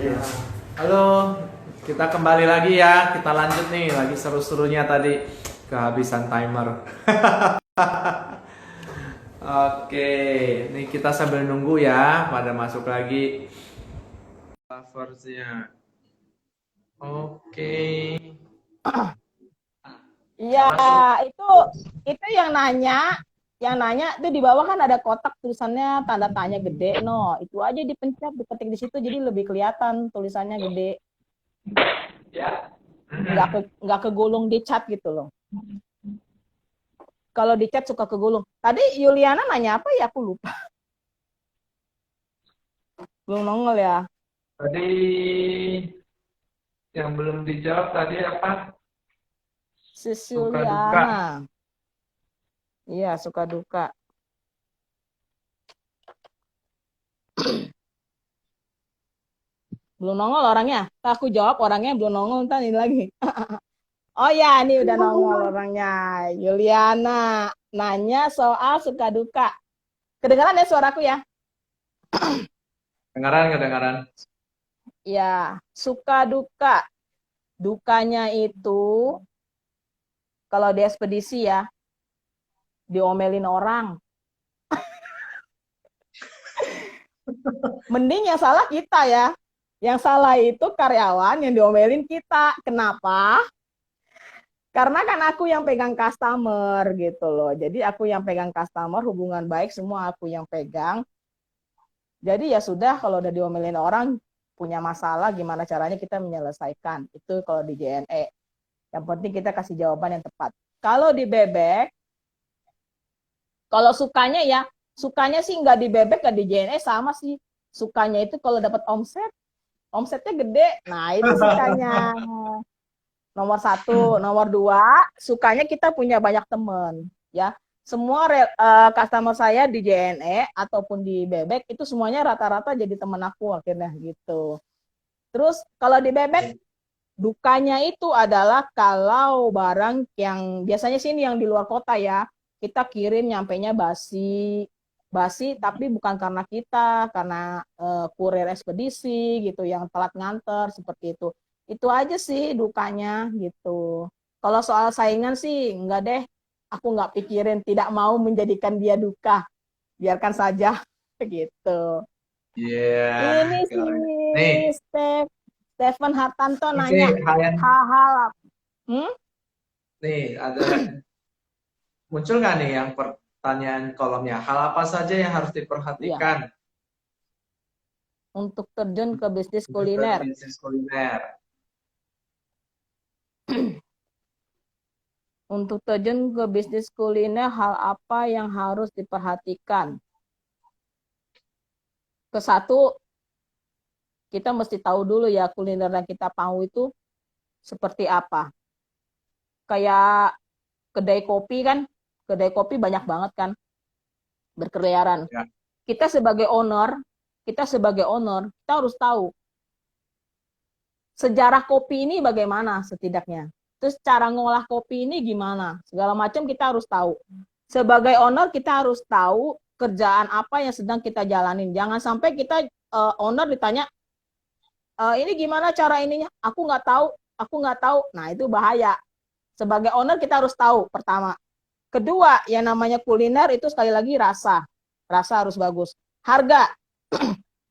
Ya. Halo, kita kembali lagi ya. Kita lanjut nih, lagi seru-serunya tadi. Kehabisan timer. Oke, nih kita sambil nunggu ya, pada masuk lagi loversnya. Oke. Iya, Masuk. itu itu yang nanya itu di bawah kan ada kotak tulisannya tanda tanya gede, no. Itu aja dipencet, diketik di situ jadi lebih kelihatan tulisannya gede. Ya. Nggak kegulung di chat gitu loh. Kalau di chat suka kegulung. Tadi Yuliana nanya apa ya? Aku lupa. Belum nongol ya. Tadi yang belum dijawab tadi apa? Sis Suka duka. Yuliana. Iya, suka duka. Belum nongol orangnya. Aku jawab orangnya belum nongol, ntar ini lagi. Oh ya, ini udah nongol orangnya. Yuliana nanya soal suka duka. Kedengaran ya suaraku ya? Kedengaran, kedengaran. Ya, suka duka. Dukanya itu kalau di ekspedisi ya, diomelin orang. Mending yang salah kita ya. Yang salah itu karyawan yang diomelin kita. Kenapa? Karena kan aku yang pegang customer gitu loh. Jadi aku yang pegang customer, hubungan baik semua aku yang pegang. Jadi ya sudah kalau udah diomelin orang punya masalah gimana caranya kita menyelesaikan. Itu kalau di JNE. Yang penting kita kasih jawaban yang tepat. Kalau di bebek, kalau sukanya sih nggak di bebek nggak di JNE sama sih. Sukanya itu kalau dapat omsetnya gede. Nah itu sukanya. Nomor satu, nomor dua, sukanya kita punya banyak teman, ya. Semua customer saya di JNE ataupun di Bebek itu semuanya rata-rata jadi teman aku akhirnya gitu. Terus kalau di Bebek dukanya itu adalah kalau barang yang biasanya sini yang di luar kota ya, kita kirim nyampenya basi, basi tapi bukan karena kita, karena kurir ekspedisi gitu yang telat nganter seperti itu. Itu aja sih dukanya gitu. Kalau soal saingan sih enggak deh, aku nggak pikirin, tidak mau menjadikan dia duka, biarkan saja gitu. Iya, Ini si keren. Nih, Stephen Hartanto ini sih nanya hal yang hal-hal hmm? nih ada muncul nggak nih yang pertanyaan kolomnya? Hal apa saja yang harus Iya, diperhatikan untuk terjun ke bisnis untuk ke kuliner. bisnis kuliner? Untuk terjun ke bisnis kuliner, hal apa yang harus diperhatikan? Ke satu, kita mesti tahu dulu ya kuliner yang kita mau itu seperti apa. Kayak kedai kopi kan, kedai kopi banyak banget kan berkeliaran. Ya. Kita sebagai owner, kita harus tahu sejarah kopi ini bagaimana setidaknya. Terus cara ngolah kopi ini gimana? Segala macam kita harus tahu. Sebagai owner kita harus tahu kerjaan apa yang sedang kita jalanin. Jangan sampai kita owner ditanya ini gimana cara ininya? Aku nggak tahu. Nah itu bahaya. Sebagai owner kita harus tahu pertama. Kedua, yang namanya kuliner itu sekali lagi rasa. Rasa harus bagus. Harga.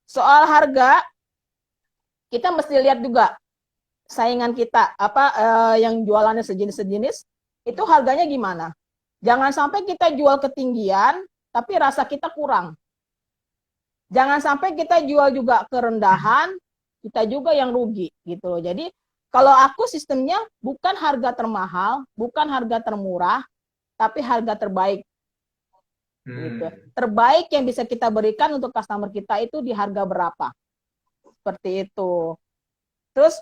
Soal harga kita mesti lihat juga saingan kita apa yang jualannya sejenis-sejenis itu harganya gimana. Jangan sampai kita jual ketinggian tapi rasa kita kurang. Jangan sampai kita jual juga kerendahan, kita juga yang rugi gitu loh. Jadi kalau aku sistemnya bukan harga termahal, bukan harga termurah, tapi harga terbaik gitu. Hmm. Terbaik yang bisa kita berikan untuk customer kita itu di harga berapa. Seperti itu. Terus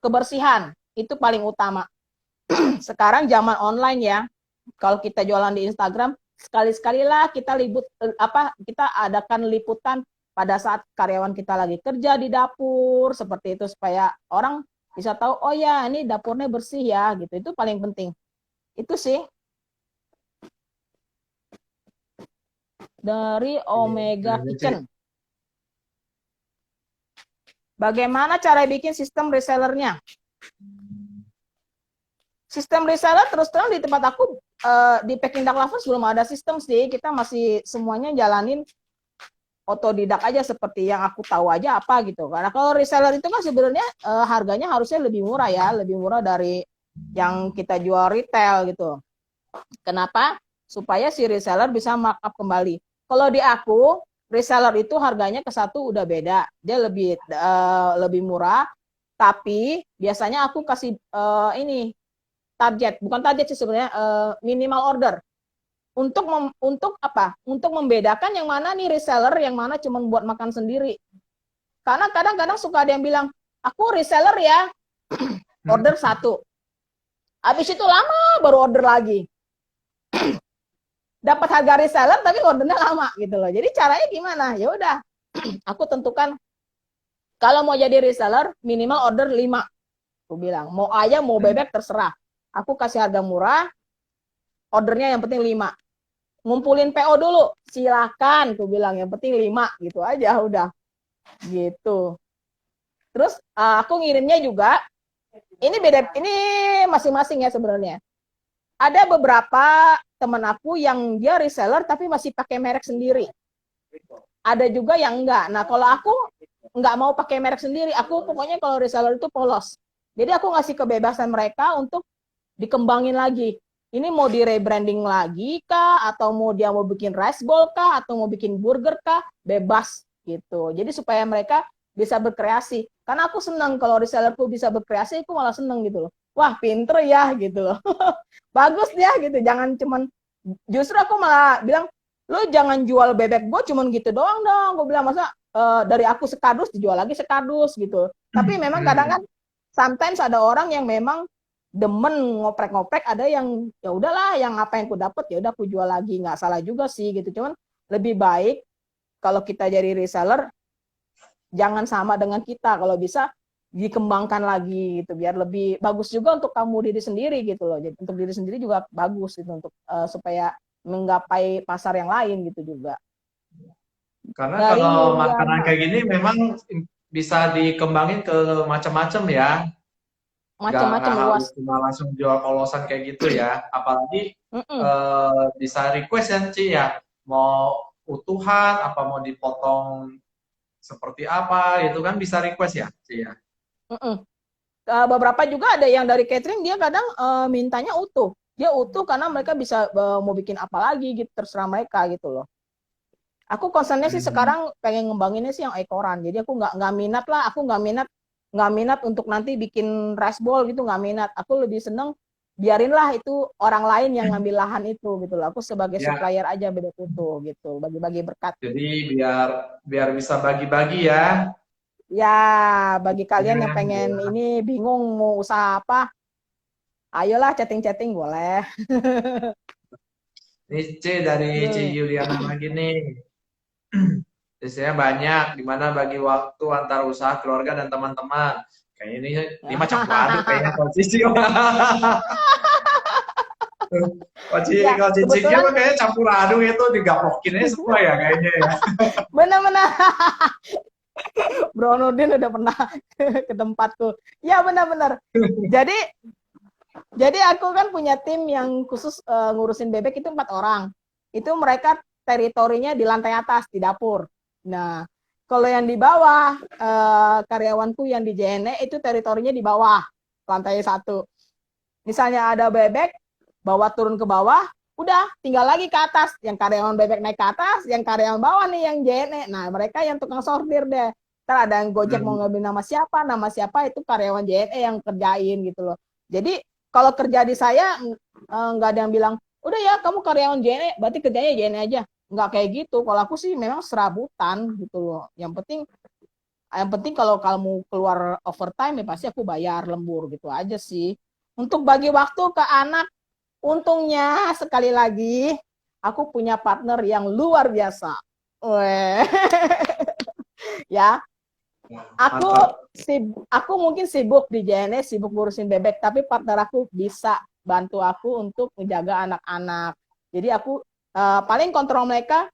kebersihan itu paling utama. Sekarang zaman online ya. Kalau kita jualan di Instagram, sekali-sekalilah kita kita adakan liputan pada saat karyawan kita lagi kerja di dapur seperti itu supaya orang bisa tahu oh ya ini dapurnya bersih ya gitu. Itu paling penting. Itu sih dari Ini Omega sih Kitchen. Bagaimana cara bikin sistem resellernya? Sistem reseller terus terang di tempat aku di Packing Duck Lovers belum ada sistem sih. Kita masih semuanya jalanin otodidak aja seperti yang aku tahu aja apa gitu. Karena kalau reseller itu kan sebenarnya harganya harusnya lebih murah ya, lebih murah dari yang kita jual retail gitu. Kenapa? Supaya si reseller bisa markup kembali. Kalau di aku, reseller itu harganya ke satu udah beda. Dia lebih murah, tapi biasanya aku kasih ini target, bukan target sih sebenarnya minimal order. Untuk apa? Untuk membedakan yang mana nih reseller, yang mana cuma buat makan sendiri. Karena kadang-kadang suka ada yang bilang, aku reseller ya, order satu. Habis itu lama baru order lagi. Dapat harga reseller tapi ordernya lama gitu loh. Jadi caranya gimana? Ya udah, aku tentukan kalau mau jadi reseller minimal order 5. Aku bilang, mau ayam mau bebek terserah. Aku kasih harga murah, ordernya yang penting 5. Ngumpulin PO dulu, silakan, aku bilang yang penting 5 gitu aja udah. Gitu. Terus aku ngirimnya juga ini beda, ini masing-masing ya sebenarnya. Ada beberapa teman aku yang dia reseller tapi masih pakai merek sendiri. Ada juga yang enggak. Nah, kalau aku enggak mau pakai merek sendiri, aku pokoknya kalau reseller itu polos. Jadi aku ngasih kebebasan mereka untuk dikembangin lagi. Ini mau di rebranding lagi kah, atau mau dia mau bikin rice bowl kah, atau mau bikin burger kah, bebas gitu. Jadi supaya mereka bisa berkreasi. Karena aku senang kalau resellerku bisa berkreasi, aku malah senang gitu loh. Wah, pinter ya gitu loh. Bagus ya gitu. Jangan cuman, justru aku malah bilang, lu jangan jual bebek gue cuman gitu doang dong. Gue bilang masa dari aku sekardus dijual lagi sekardus gitu. Tapi memang kadang kan sometimes ada orang yang memang demen ngoprek-ngoprek, ada yang ya udahlah, yang apa yang aku dapat ya udah aku jual lagi, nggak salah juga sih gitu. Cuman lebih baik kalau kita jadi reseller jangan sama dengan kita, kalau bisa dikembangkan lagi gitu biar lebih bagus juga untuk kamu diri sendiri gitu loh. Jadi untuk diri sendiri juga bagus gitu untuk supaya menggapai pasar yang lain gitu juga. Karena Dari kalau makanan Yuliana, kayak gini memang bisa dikembangin ke macam-macam ya. Nggak macam-macam harus luas. cuma langsung jual polosan kayak gitu ya. Apalagi Mm-mm. bisa request ya Ci ya. Mau utuhan, apa mau dipotong seperti apa, itu kan bisa request ya Ci ya. Mm-mm. Beberapa juga ada yang dari catering dia kadang mintanya utuh. Dia utuh karena mereka bisa mau bikin apa lagi gitu, terserah mereka gitu loh. Aku concernnya sih Hmm. sekarang pengen ngembanginnya sih yang ekoran. Jadi aku nggak minat lah, aku nggak minat untuk nanti bikin rice bowl gitu, nggak minat. Aku lebih seneng biarinlah itu orang lain yang ngambil lahan itu gitu loh. Aku sebagai Ya, supplier aja beda itu gitu, bagi-bagi berkat. jadi biar biar bisa bagi-bagi ya. Ya, bagi kalian yang Ya, pengen ya. ini bingung mau usaha apa, ayolah chatting-chatting boleh. Ini C dari C Hmm. Yuliana lagi nih. Biasanya banyak, di mana bagi waktu antara usaha keluarga dan teman-teman. Kayaknya ini mah campur aduk kayaknya kalau Cici. Ya, Kalau Ciciknya kebetulan mah kayaknya campur aduk itu digapokin aja semua ya kayaknya ya. benar-benar Bro Nurdin udah pernah ke tempatku. Ya benar-benar. Jadi aku kan punya tim yang khusus ngurusin bebek itu 4 orang. Itu mereka teritorinya di lantai atas di dapur. Nah, kalau yang di bawah karyawanku yang di JNE itu teritorinya di bawah lantai 1. Misalnya ada bebek, bawa turun ke bawah, udah tinggal lagi ke atas. Yang karyawan bebek naik ke atas, yang karyawan bawah nih yang JNE. Nah, mereka yang tukang sortir deh. Ntar ada yang Gojek mau Hmm. ngambil nama siapa itu karyawan JNE yang kerjain gitu loh. Jadi kalau kerja di saya nggak ada yang bilang, udah ya kamu karyawan JNE, berarti kerjanya JNE aja. Nggak kayak gitu. Kalau aku sih memang serabutan gitu loh. Yang penting kalau kamu keluar overtime ya pasti aku bayar lembur gitu aja sih. Untuk bagi waktu ke anak, untungnya sekali lagi aku punya partner yang luar biasa. Weh. Ya, Mantap. aku mungkin sibuk di JNS, sibuk ngurusin bebek, tapi partner aku bisa bantu aku untuk menjaga anak-anak. Jadi aku paling kontrol mereka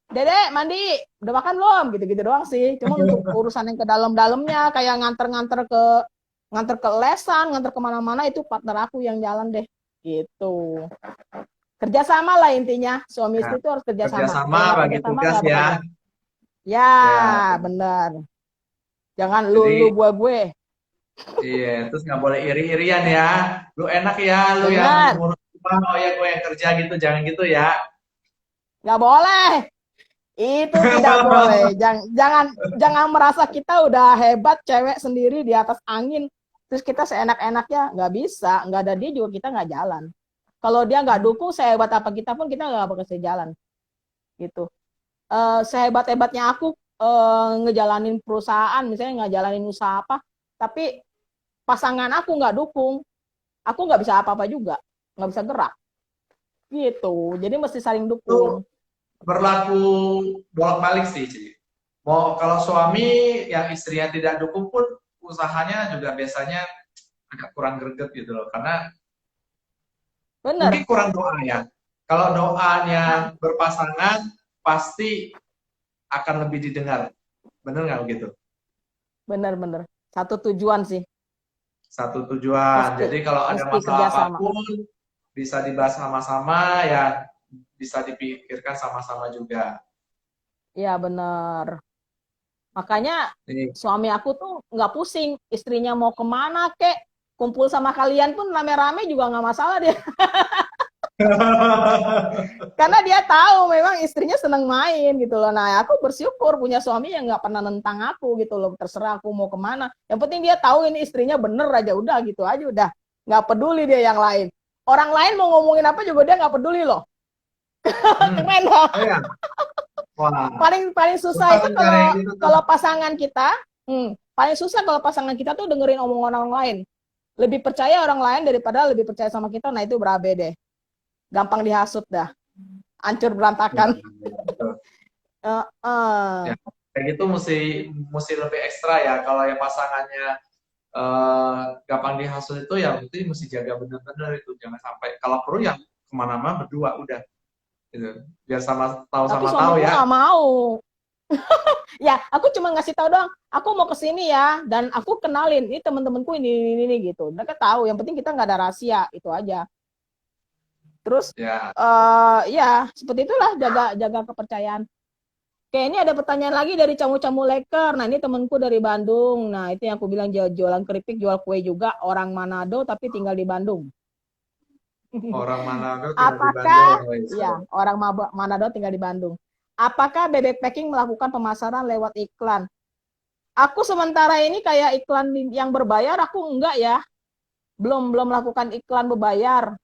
Dedek mandi, udah makan belum? Gitu-gitu doang sih. Cuma untuk urusan yang ke dalam-dalamnya kayak nganter ke lesan, nganter kemana-mana itu partner aku yang jalan deh. Gitu. Kerjasama lah intinya. Suami Ya, istri itu harus kerjasama. kerjasama Kalau nggak bagi kerjasama tugas nggak bakal ya. jalan. Ya, Ya, benar. Jangan lu jadi gue. iya, terus nggak boleh iri-irian ya. Lu enak ya, lu yang Benar. ngurus rumah, oh ya gue yang kerja gitu, jangan gitu ya. Nggak boleh. Itu tidak boleh. Jangan merasa kita udah hebat cewek sendiri di atas angin. Terus kita seenak-enaknya nggak bisa. Nggak ada dia juga kita nggak jalan. Kalau dia nggak dukung sehebat apa kita pun kita nggak bakal bisa jalan. Gitu. Sehebat-hebatnya aku ngejalanin perusahaan, misalnya ngejalanin usaha apa, tapi pasangan aku nggak dukung, aku nggak bisa apa-apa juga. Nggak bisa gerak. Gitu. Jadi mesti saling Itu dukung. berlaku bolak-balik sih, Ci. Mau kalau suami yang istrinya tidak dukung pun usahanya juga biasanya agak kurang greget gitu loh. Karena mungkin Bener. kurang doa ya. Kalau doanya berpasangan pasti akan lebih didengar. Bener nggak begitu? Bener-bener. Satu tujuan sih. Satu tujuan. Mesti Jadi kalau ada mesti masalah kerjasama. apapun bisa dibahas sama-sama ya, bisa dipikirkan sama-sama juga. Iya bener. Makanya Ini. suami aku tuh nggak pusing. Istrinya mau kemana kek. Kumpul sama kalian pun rame-rame juga nggak masalah dia. Karena dia tahu memang istrinya seneng main gitu loh. Nah aku bersyukur punya suami yang nggak pernah nentang aku gitu loh. Terserah aku mau kemana. Yang penting dia tahu ini istrinya bener aja. Udah gitu aja udah. Nggak peduli dia yang lain. Orang lain mau ngomongin apa juga dia nggak peduli loh. Keren loh. Oh ya, wah, paling paling susah susah itu tuh nyari kalau yang gitu tuh. kalau pasangan kita paling susah kalau pasangan kita tuh dengerin omongan orang lain, lebih percaya orang lain daripada lebih percaya sama kita. Nah itu berabe deh, gampang dihasut dah, hancur Ya, berantakan. ya, betul. uh, uh. Ya, kayak gitu mesti mesti lebih ekstra ya. Kalau yang pasangannya gampang dihasut itu ya itu mesti jaga benar-benar itu jangan sampai kalau perlu yang kemana-mana berdua udah gitu. Biar Tapi sama tahu suamiku ya. nggak mau. Ya aku cuma ngasih tahu doang, aku mau ke sini ya, dan aku kenalin ini teman-temanku ini gitu, mereka tahu. Yang penting kita nggak ada rahasia, itu aja. Terus Ya, ya seperti itulah, jaga jaga kepercayaan. Kayak ini ada pertanyaan lagi dari Camu-Camu Leker. Nah, ini temanku dari Bandung. Nah, itu yang aku bilang jualan keripik, jual kue juga. Orang Manado tapi tinggal di Bandung. orang Manado tinggal di Bandung. Apakah, Wih, ya, orang Manado tinggal di Bandung. Apakah Bebek Packing melakukan pemasaran lewat iklan? Aku sementara ini kayak iklan yang berbayar, aku enggak ya. Belum melakukan iklan berbayar.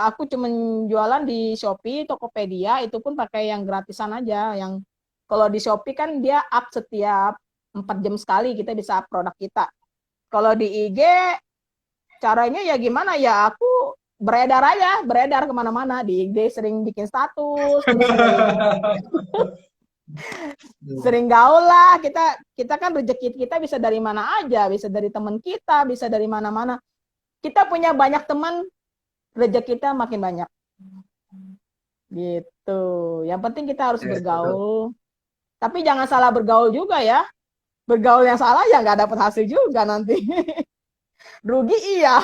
Aku cuma jualan di Shopee, Tokopedia, itu pun pakai yang gratisan aja. Yang kalau di Shopee kan dia up setiap 4 jam sekali kita bisa up produk kita. Kalau di IG caranya ya gimana ya, aku beredar kemana-mana. Di IG sering bikin status, terus sering gaul lah. Kita kan rezeki kita bisa dari mana aja, bisa dari teman kita, bisa dari mana-mana. Kita punya banyak teman, rezeki kita makin banyak. Gitu. Yang penting kita harus yes, betul. bergaul. Tapi jangan salah bergaul juga ya. Bergaul yang salah ya nggak dapat hasil juga nanti. Rugi iya.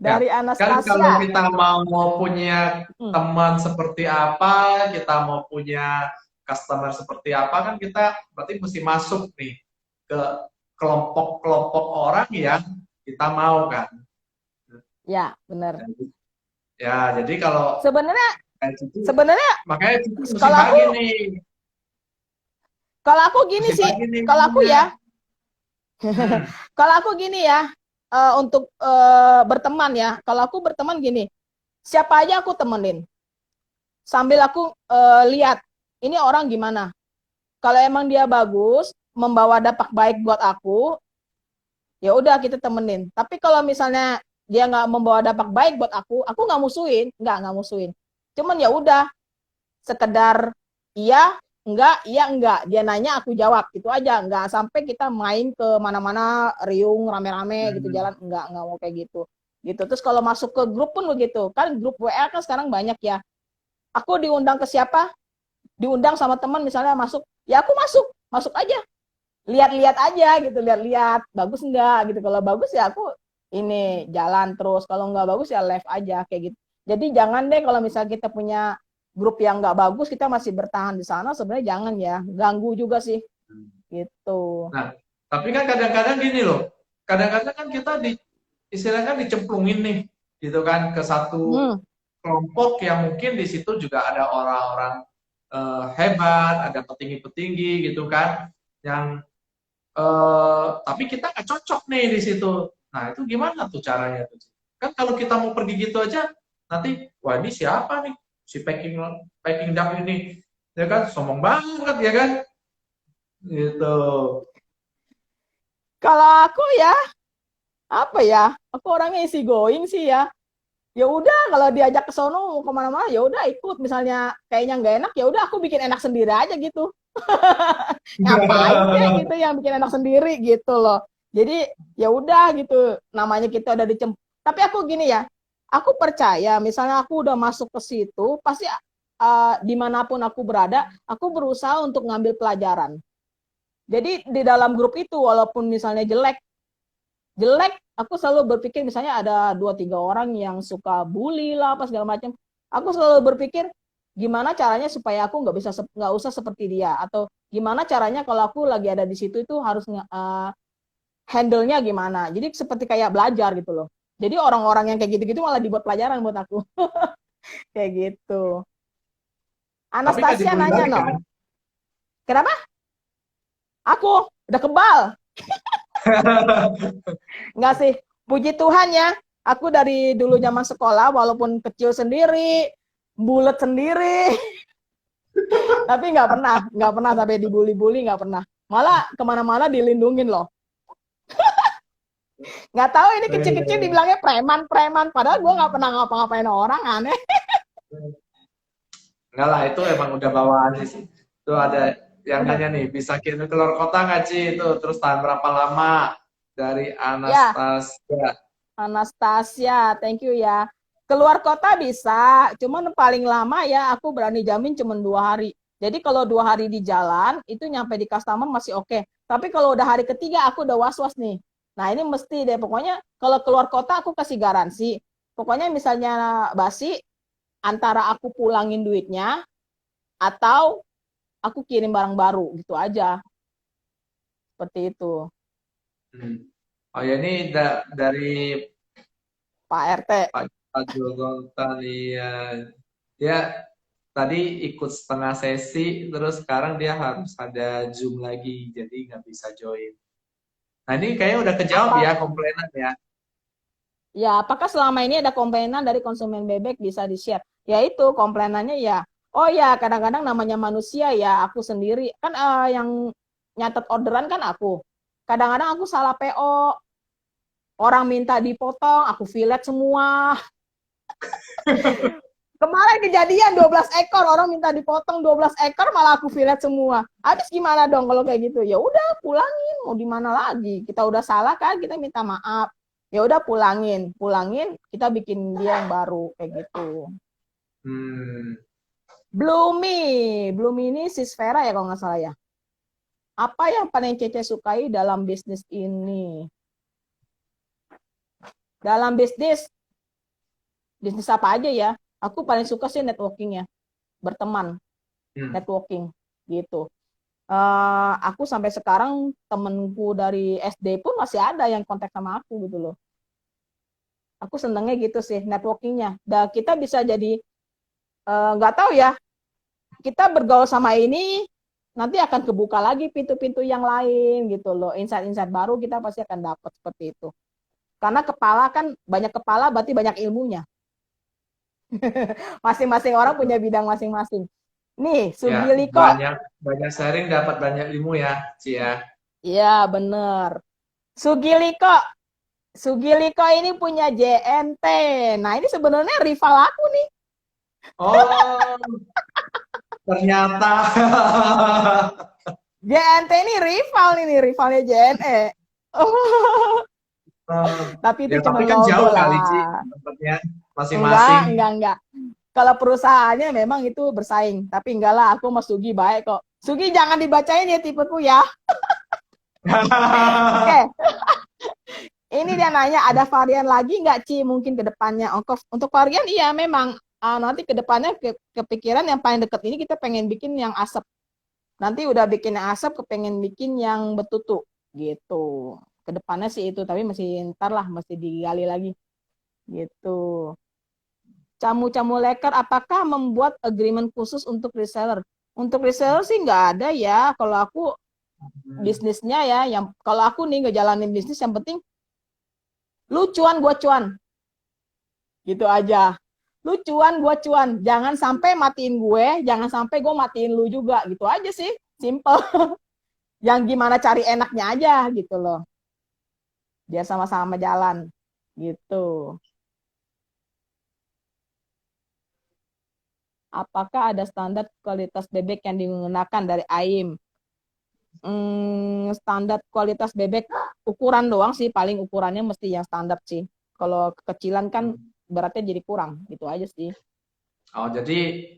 Ya, Dari kan kalau Anastasia. kita mau punya Hmm, teman seperti apa, kita mau punya customer seperti apa, kan kita berarti mesti masuk nih ke kelompok-kelompok orang yang kita mau kan. ya, benar. Ya, jadi kalau Sebenarnya kayak gitu, sebenarnya makanya itu mesti kalau aku bagi nih, kalau aku gini mesti sih, bagi nih kalau aku ininya. ya, Hmm. kalau aku gini ya, untuk berteman ya. Kalau aku berteman gini, siapa aja aku temenin. Sambil aku lihat ini orang gimana. Kalau emang dia bagus, membawa dampak baik buat aku, ya udah kita temenin. Tapi kalau misalnya dia nggak membawa dampak baik buat aku nggak musuhin, nggak musuhin. Cuman ya udah, sekedar iya enggak. Dia nanya aku jawab, itu aja. Nggak sampai kita main ke mana-mana riung rame-rame gitu Hmm. jalan, nggak mau kayak gitu. Gitu. Terus kalau masuk ke grup pun begitu. Kan grup WA kan sekarang banyak ya. Aku diundang ke siapa? Diundang sama teman misalnya masuk, ya aku masuk aja. Lihat-lihat aja gitu, lihat-lihat bagus enggak gitu. Kalau bagus ya aku ini jalan terus, kalau nggak bagus ya left aja kayak gitu. Jadi jangan deh kalau misalnya kita punya grup yang nggak bagus kita masih bertahan di sana, sebenarnya jangan ya, ganggu juga sih gitu. Nah, tapi kan kadang-kadang gini loh, kadang-kadang kan kita istilahnya dicemplungin nih, gitu kan, ke satu Hmm. kelompok yang mungkin di situ juga ada orang-orang hebat, ada petinggi-petinggi gitu kan, yang tapi kita nggak cocok nih di situ. Nah, itu gimana tuh caranya tuh? Kan kalau kita mau pergi gitu aja, nanti, wah ini siapa nih? Si Peking Peking Duck ini, ya kan, sombong banget ya kan? Gitu. Kalau aku ya apa ya? Aku orangnya easy going sih ya. Ya udah kalau diajak ke sono mau kemana-mana ya udah ikut. Misalnya kayaknya nggak enak ya udah aku bikin enak sendiri aja gitu. Ngapain kayak gitu yang bikin enak sendiri gitu loh. Jadi ya udah gitu. Namanya kita udah tapi aku gini ya. Aku percaya misalnya aku udah masuk ke situ pasti dimanapun aku berada aku berusaha untuk ngambil pelajaran. Jadi di dalam grup itu walaupun misalnya jelek aku selalu berpikir misalnya ada 2-3 orang yang suka bully lah apa segala macam, aku selalu berpikir gimana caranya supaya aku nggak usah seperti dia, atau gimana caranya kalau aku lagi ada di situ itu harus handle-nya gimana, jadi seperti kayak belajar gitu loh. Jadi orang-orang yang kayak gitu-gitu malah dibuat pelajaran buat aku. Kayak gitu. Tapi nggak Anastasia dibully nanya balik no, kan? kenapa aku udah kebal? Enggak sih, puji Tuhan ya. Aku dari dulu zaman sekolah, walaupun kecil sendiri, bulat sendiri, tapi nggak pernah sampai dibully-bully, nggak pernah. Malah kemana-mana dilindungin loh. Nggak tahu ini kecil-kecil dibilangnya preman-preman, padahal gue nggak pernah ngapa-ngapain orang, aneh. Enggak lah, itu emang udah bawaan sih. Itu ada yang Udah, nanya nih, bisa kirim keluar kota nggak Ci? Itu terus tahan berapa lama? Dari ya, Anastasia. Anastasia, thank you ya. Keluar kota bisa, cuman paling lama ya aku berani jamin cuma 2 hari. Jadi kalau 2 hari di jalan, itu nyampe di customer masih oke. Tapi kalau udah hari ketiga, aku udah was-was nih. Nah ini mesti deh, pokoknya kalau keluar kota aku kasih garansi. Pokoknya misalnya basi, antara aku pulangin duitnya, atau aku kirim barang baru, gitu aja. Seperti itu, Hmm. Oh ya, ini dari Pak RT. Pak Joko tadi ya. Dia tadi ikut setengah sesi, terus sekarang dia harus ada Zoom lagi, jadi nggak bisa join. Nah ini kayaknya udah kejawab ya Apa komplainan ya. Ya, apakah selama ini ada komplainan dari konsumen bebek bisa di-share? Ya itu komplainannya ya. Oh ya, kadang-kadang namanya manusia ya, aku sendiri kan yang nyatet orderan kan aku. Kadang-kadang aku salah PO, orang minta dipotong, aku fillet semua. Kemarin kejadian 12 ekor, orang minta dipotong 12 ekor malah aku fillet semua. Habis gimana dong kalau kayak gitu? Ya udah pulangin, mau di mana lagi? Kita udah salah kan, kita minta maaf. Ya udah pulangin, kita bikin dia yang baru kayak gitu. Hmm. Bloomy ini si Sfera ya kalau nggak salah ya. Apa yang paling Cece sukai dalam bisnis ini? Dalam bisnis apa aja ya? Aku paling suka sih networkingnya, berteman, Hmm. networking gitu. Aku sampai sekarang temenku dari SD pun masih ada yang kontak sama aku gitu loh. Aku senengnya gitu sih networkingnya. Dan kita bisa jadi nggak tahu ya, kita bergaul sama ini nanti akan kebuka lagi pintu-pintu yang lain gitu loh. Insight-insight baru kita pasti akan dapat seperti itu. Karena kepala kan banyak kepala berarti banyak ilmunya. Masing-masing orang punya bidang masing-masing. Nih, Ya, Sugiliko. banyak banyak sharing dapat banyak ilmu ya, Ci ya. Iya, bener. Sugiliko. Sugiliko ini punya JNT. Nah, ini sebenarnya rival aku nih. Oh, ternyata. JNT ini rival nih, rivalnya JNE. Tapi itu Ya, cuma tapi kan logo jauh kali, Ci, lah. tempatnya Enggak, masing-masing. enggak, enggak. Kalau perusahaannya memang itu bersaing, tapi enggak lah, aku sama Sugi baik kok. Sugi jangan dibacain ya tipeku ya. Oke, ini dia nanya ada varian lagi nggak Ci mungkin ke depannya. Untuk varian iya memang nanti ke depannya kepikiran yang paling deket ini kita pengen bikin yang asap. Nanti udah bikin yang asap, kepengen bikin yang betutu gitu. Kedepannya sih itu, tapi masih ntar lah, masih digali lagi gitu. Camu-camu leker, apakah membuat agreement khusus untuk reseller? Untuk reseller sih nggak ada ya. Kalau aku bisnisnya ya, yang kalau aku nih ngejalanin bisnis yang penting lu cuan gua cuan, gitu aja. Lu cuan gua cuan, jangan sampai matiin gue, jangan sampai gue matiin lu juga, gitu aja sih, simple. Yang gimana cari enaknya aja gitu loh, biar sama-sama jalan gitu. Apakah ada standar kualitas bebek yang digunakan dari AIM? Standar kualitas bebek ukuran doang sih, paling ukurannya mesti yang standar sih. Kalau kekecilan kan beratnya jadi kurang, gitu aja sih. Oh, jadi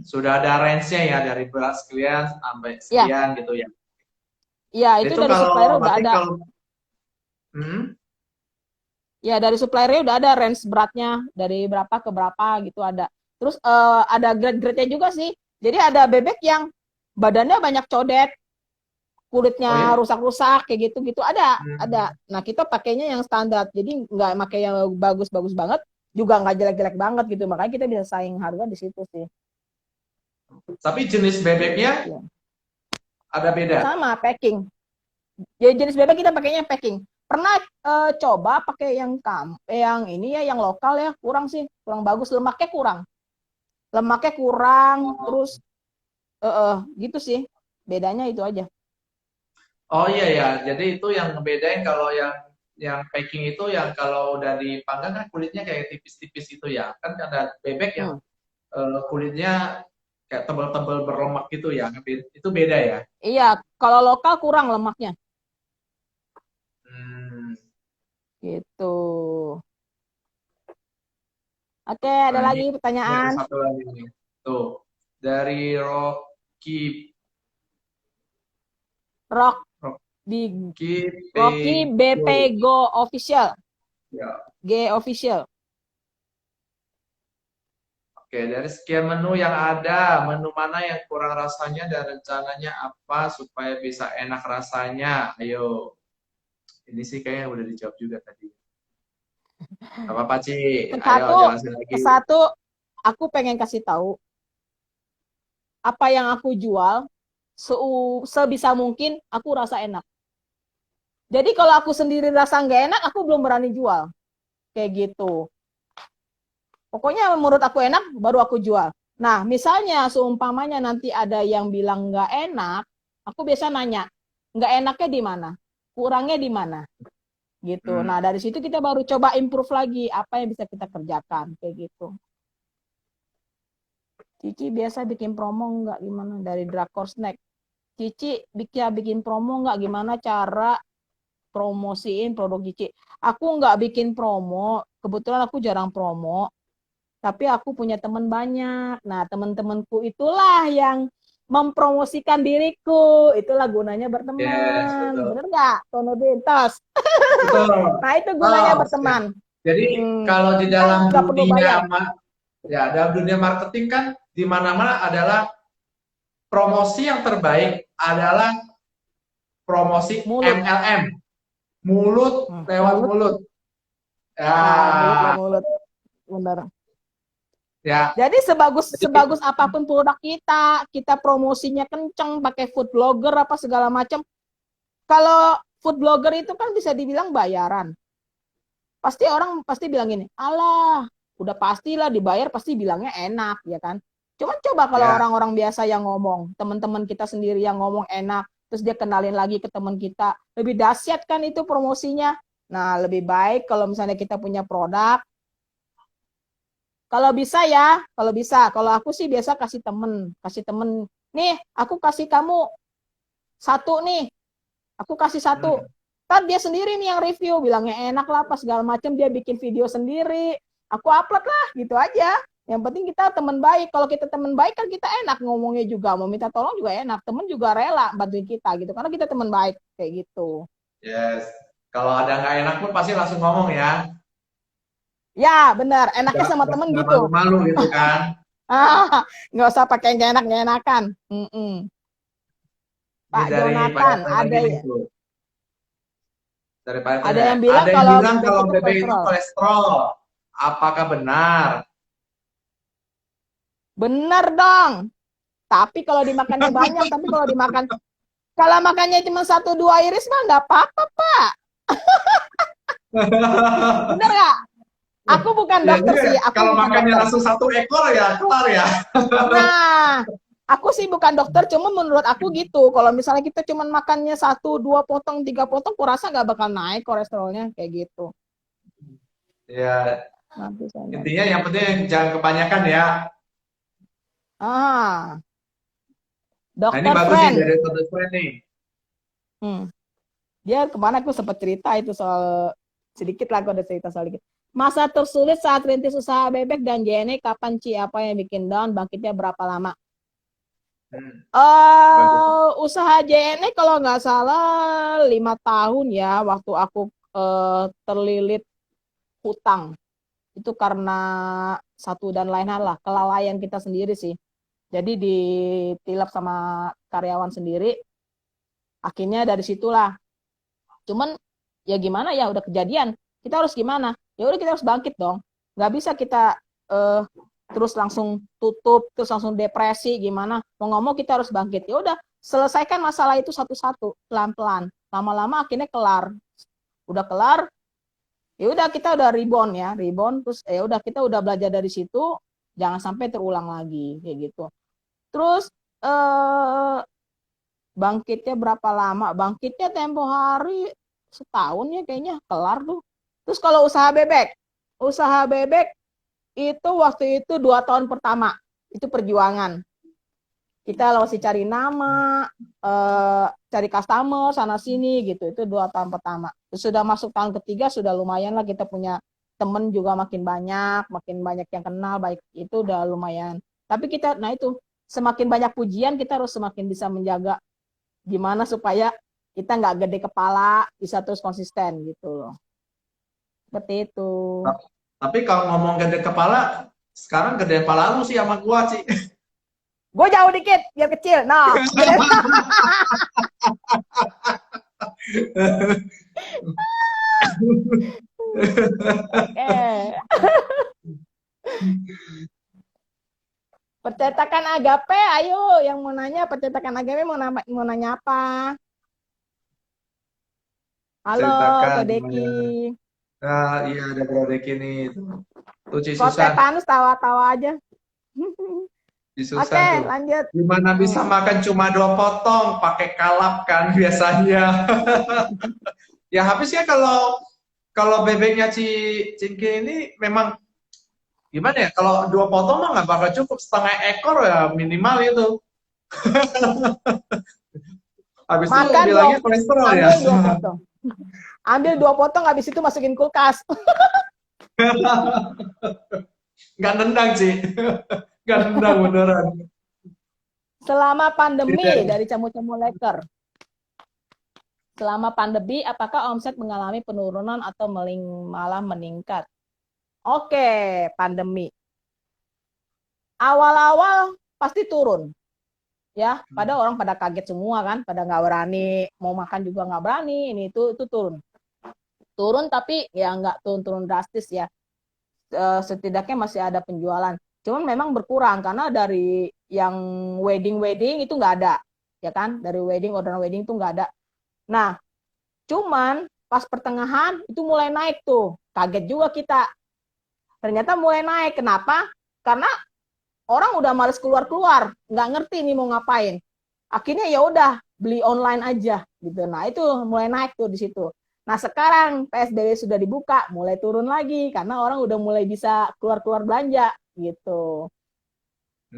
sudah ada range-nya ya dari berat sekian sampai sekian gitu ya. Iya, itu dari supplier udah ada. Ya, dari suppliernya udah ada range beratnya dari berapa ke berapa gitu ada. Terus ada grade-grade-nya juga sih. Jadi ada bebek yang badannya banyak codet, kulitnya rusak-rusak kayak gitu-gitu ada. Nah, kita pakainya yang standar. Jadi nggak pakai yang bagus-bagus banget, juga nggak jelek-jelek banget gitu. Makanya kita bisa saing harga di situ sih. Tapi jenis bebeknya ya, ada beda. Sama packing. Jadi jenis bebek kita pakainya packing. Pernah coba pakai yang ini ya, yang lokal ya, kurang sih, kurang bagus, lemaknya kurang, terus gitu sih, bedanya itu aja. Oh iya ya, jadi itu yang ngebedain kalau yang packing itu yang kalau udah dipanggang kan kulitnya kayak tipis-tipis itu ya, kan ada bebek yang kulitnya kayak tebal-tebal berlemak gitu ya, itu beda ya? Iya, kalau lokal kurang lemaknya. Gitu. Oke, ada lagi pertanyaan? Satu lagi nih. Tuh, dari Rocky BP Go Official. Ya. G Official. Oke, dari sekian menu yang ada, menu mana yang kurang rasanya dan rencananya apa supaya bisa enak rasanya? Ayo. Ini sih kayaknya udah dijawab juga tadi. Apa-apa, Ci? Ayo jelasin lagi. Satu, aku pengen kasih tahu apa yang aku jual sebisa mungkin aku rasa enak. Jadi kalau aku sendiri rasa nggak enak, aku belum berani jual. Kayak gitu. Pokoknya menurut aku enak, baru aku jual. Nah, misalnya seumpamanya nanti ada yang bilang nggak enak, aku biasa nanya, nggak enaknya di mana? Kurangnya di mana? Gitu. Nah, dari situ kita baru coba improve lagi apa yang bisa kita kerjakan. Kayak gitu. Cici biasa bikin promo nggak gimana? Dari Drakor Snack. Cici bikin promo nggak, gimana cara promosiin produk Cici? Aku nggak bikin promo, kebetulan aku jarang promo, tapi aku punya teman banyak. Nah, teman-temanku itulah yang mempromosikan diriku. Itulah gunanya berteman. Yes, bener nggak, Tono Dentas? Nah, itu gunanya berteman. Jadi kalau di dalam dunia marketing kan di mana-mana adalah promosi yang terbaik adalah promosi MLM, mulut lewat mulut. Ya, mulut. Benar. Ya. Jadi sebagus apapun produk kita promosinya kenceng, pakai food blogger apa segala macam. Kalau food blogger itu kan bisa dibilang bayaran. Orang pasti bilang gini, alah, udah pastilah dibayar, pasti bilangnya enak, ya kan? Cuman coba kalau orang-orang biasa yang ngomong, teman-teman kita sendiri yang ngomong enak, terus dia kenalin lagi ke teman kita, lebih dahsyat kan itu promosinya. Nah, lebih baik kalau misalnya kita punya produk, kalau bisa, kalau aku sih biasa kasih temen, nih, aku kasih kamu satu nih, aku kasih satu. Kan dia sendiri nih yang review, bilangnya enak lah, pas segala macam, dia bikin video sendiri, aku upload lah, gitu aja. Yang penting kita teman baik. Kalau kita teman baik kan kita enak ngomongnya juga, mau minta tolong juga enak. Temen juga rela bantuin kita gitu, karena kita teman baik kayak gitu. Yes. Kalau ada nggak enak pun pasti langsung ngomong ya. Ya benar, enaknya sama temen Nggak gitu. malu-malu gitu kan. Nggak usah pakai yang enak enakan. Ini Pak dari Pak Jonathan, RT lagi ada nih tuh. Dari Pak RT. ada yang bilang Ada yang kalau bilang bebek kalau itu bebek itu kolesterol. kolesterol. Apakah benar? Bener dong. Tapi kalau dimakannya banyak, tapi kalau makannya cuma 1-2 iris mah nggak apa-apa, Pak. Bener nggak? Aku bukan Ya, dokter sih, aku kalau bukan makannya dokter. langsung 1 ekor ya kelar ya. Nah, aku sih bukan dokter, cuma menurut aku gitu. Kalau misalnya kita cuma makannya 1, 2 potong, 3 potong, kurasa nggak bakal naik kolesterolnya kayak gitu. Ya, Nanti saya lihat. intinya yang penting jangan kebanyakan ya. Ah, Nah, ini dokter bagus nih friend. dari Dr. Friend nih. Hmm. Dia kemana aku sempat cerita itu soal sedikit lah, aku ada cerita soal dikit. Masa tersulit saat rintis usaha bebek dan JNE kapan Ci? Apa yang bikin down? Bangkitnya berapa lama? Bagus. Usaha JNE kalau nggak salah 5 tahun ya, waktu aku terlilit hutang. Itu karena satu dan lain hal lah, kelalaian kita sendiri sih. Jadi ditilap sama karyawan sendiri. Akhirnya dari situlah. Cuman ya gimana ya, udah kejadian. Kita harus gimana? Ya udah, kita harus bangkit dong. Nggak bisa kita terus langsung tutup, terus langsung depresi gimana. Mau ngomong kita harus bangkit. Ya udah, selesaikan masalah itu satu-satu, pelan-pelan. Lama-lama akhirnya kelar. Udah kelar, ya udah kita udah rebound ya, rebound, terus ya udah kita udah belajar dari situ, jangan sampai terulang lagi kayak gitu. Terus bangkitnya berapa lama? Bangkitnya tempo hari setahun ya kayaknya kelar tuh. Terus kalau usaha bebek itu waktu itu 2 tahun pertama itu perjuangan. Kita masih cari nama, cari customer sana sini gitu. Itu 2 tahun pertama. Sudah masuk tahun ketiga sudah lumayan lah, kita punya temen juga makin banyak yang kenal, baik itu udah lumayan. Tapi kita, nah itu semakin banyak pujian kita harus semakin bisa menjaga gimana supaya kita nggak gede kepala, bisa terus konsisten gitu loh. Seperti itu. Tapi kalau ngomong gede kepala, sekarang gede kepala lu sih sama gua sih. Gue jauh dikit biar kecil. Nah, gede. Oke. Percetakan Agape, ayo yang mau nanya percetakan Agape mau nanya apa? Halo, Ceritakan Kodeki. gimana. Ah, iya ada Bro Deki nih. Tuh Ci Kok Susan. Stefanus tawa-tawa aja. Ci Oke, Susan tuh. lanjut. Gimana bisa makan cuma 2 potong pakai kalap kan biasanya. Ya habisnya kalau kalau bebeknya Cingki ini memang gimana ya? Kalau 2 potong mah nggak bakal cukup, setengah ekor ya minimal itu. Habis itu Makan bilangnya kolesterol ya. ambil 2 potong. Ambil 2 potong, habis itu masukin kulkas. Nggak nendang sih. Nggak nendang beneran. Selama pandemi Tidak. dari Camu-Camu Leker. Selama pandemi, apakah omset mengalami penurunan atau malah meningkat? Oke, pandemi. Awal-awal pasti turun. Ya, pada orang pada kaget semua kan, pada nggak berani, mau makan juga nggak berani, ini itu turun. Turun tapi ya nggak turun drastis ya. Setidaknya masih ada penjualan. Cuman memang berkurang karena dari yang wedding itu nggak ada, ya kan? Dari orderan wedding itu nggak ada. Nah, cuman pas pertengahan itu mulai naik tuh. Kaget juga kita. Ternyata mulai naik. Kenapa? Karena orang udah males keluar-keluar, nggak ngerti nih mau ngapain. Akhirnya ya udah beli online aja gitu. Nah, itu mulai naik tuh di situ. Nah, sekarang PSBB sudah dibuka, mulai turun lagi karena orang udah mulai bisa keluar-keluar belanja gitu.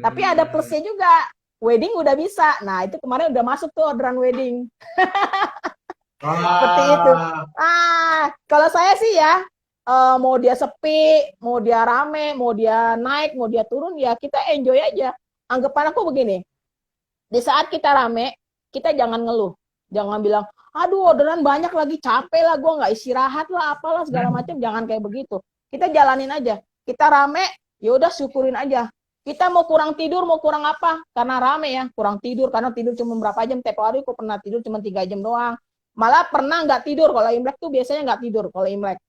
Tapi ada plusnya juga. Wedding udah bisa. Nah, itu kemarin udah masuk tuh orderan wedding. Seperti itu. Kalau saya sih ya, mau dia sepi, mau dia rame, mau dia naik, mau dia turun, ya kita enjoy aja. Anggapan aku begini, di saat kita rame, kita jangan ngeluh. Jangan bilang, aduh orderan banyak lagi, capek lah, gue nggak istirahat lah, apalah segala macam. Jangan kayak begitu. Kita jalanin aja. Kita rame, ya udah syukurin aja. Kita mau kurang tidur, mau kurang apa? Karena rame ya, kurang tidur. Karena tidur cuma berapa jam, tiap hari aku pernah tidur cuma 3 jam doang. Malah pernah nggak tidur. Kalau Imlek tuh biasanya nggak tidur kalau Imlek.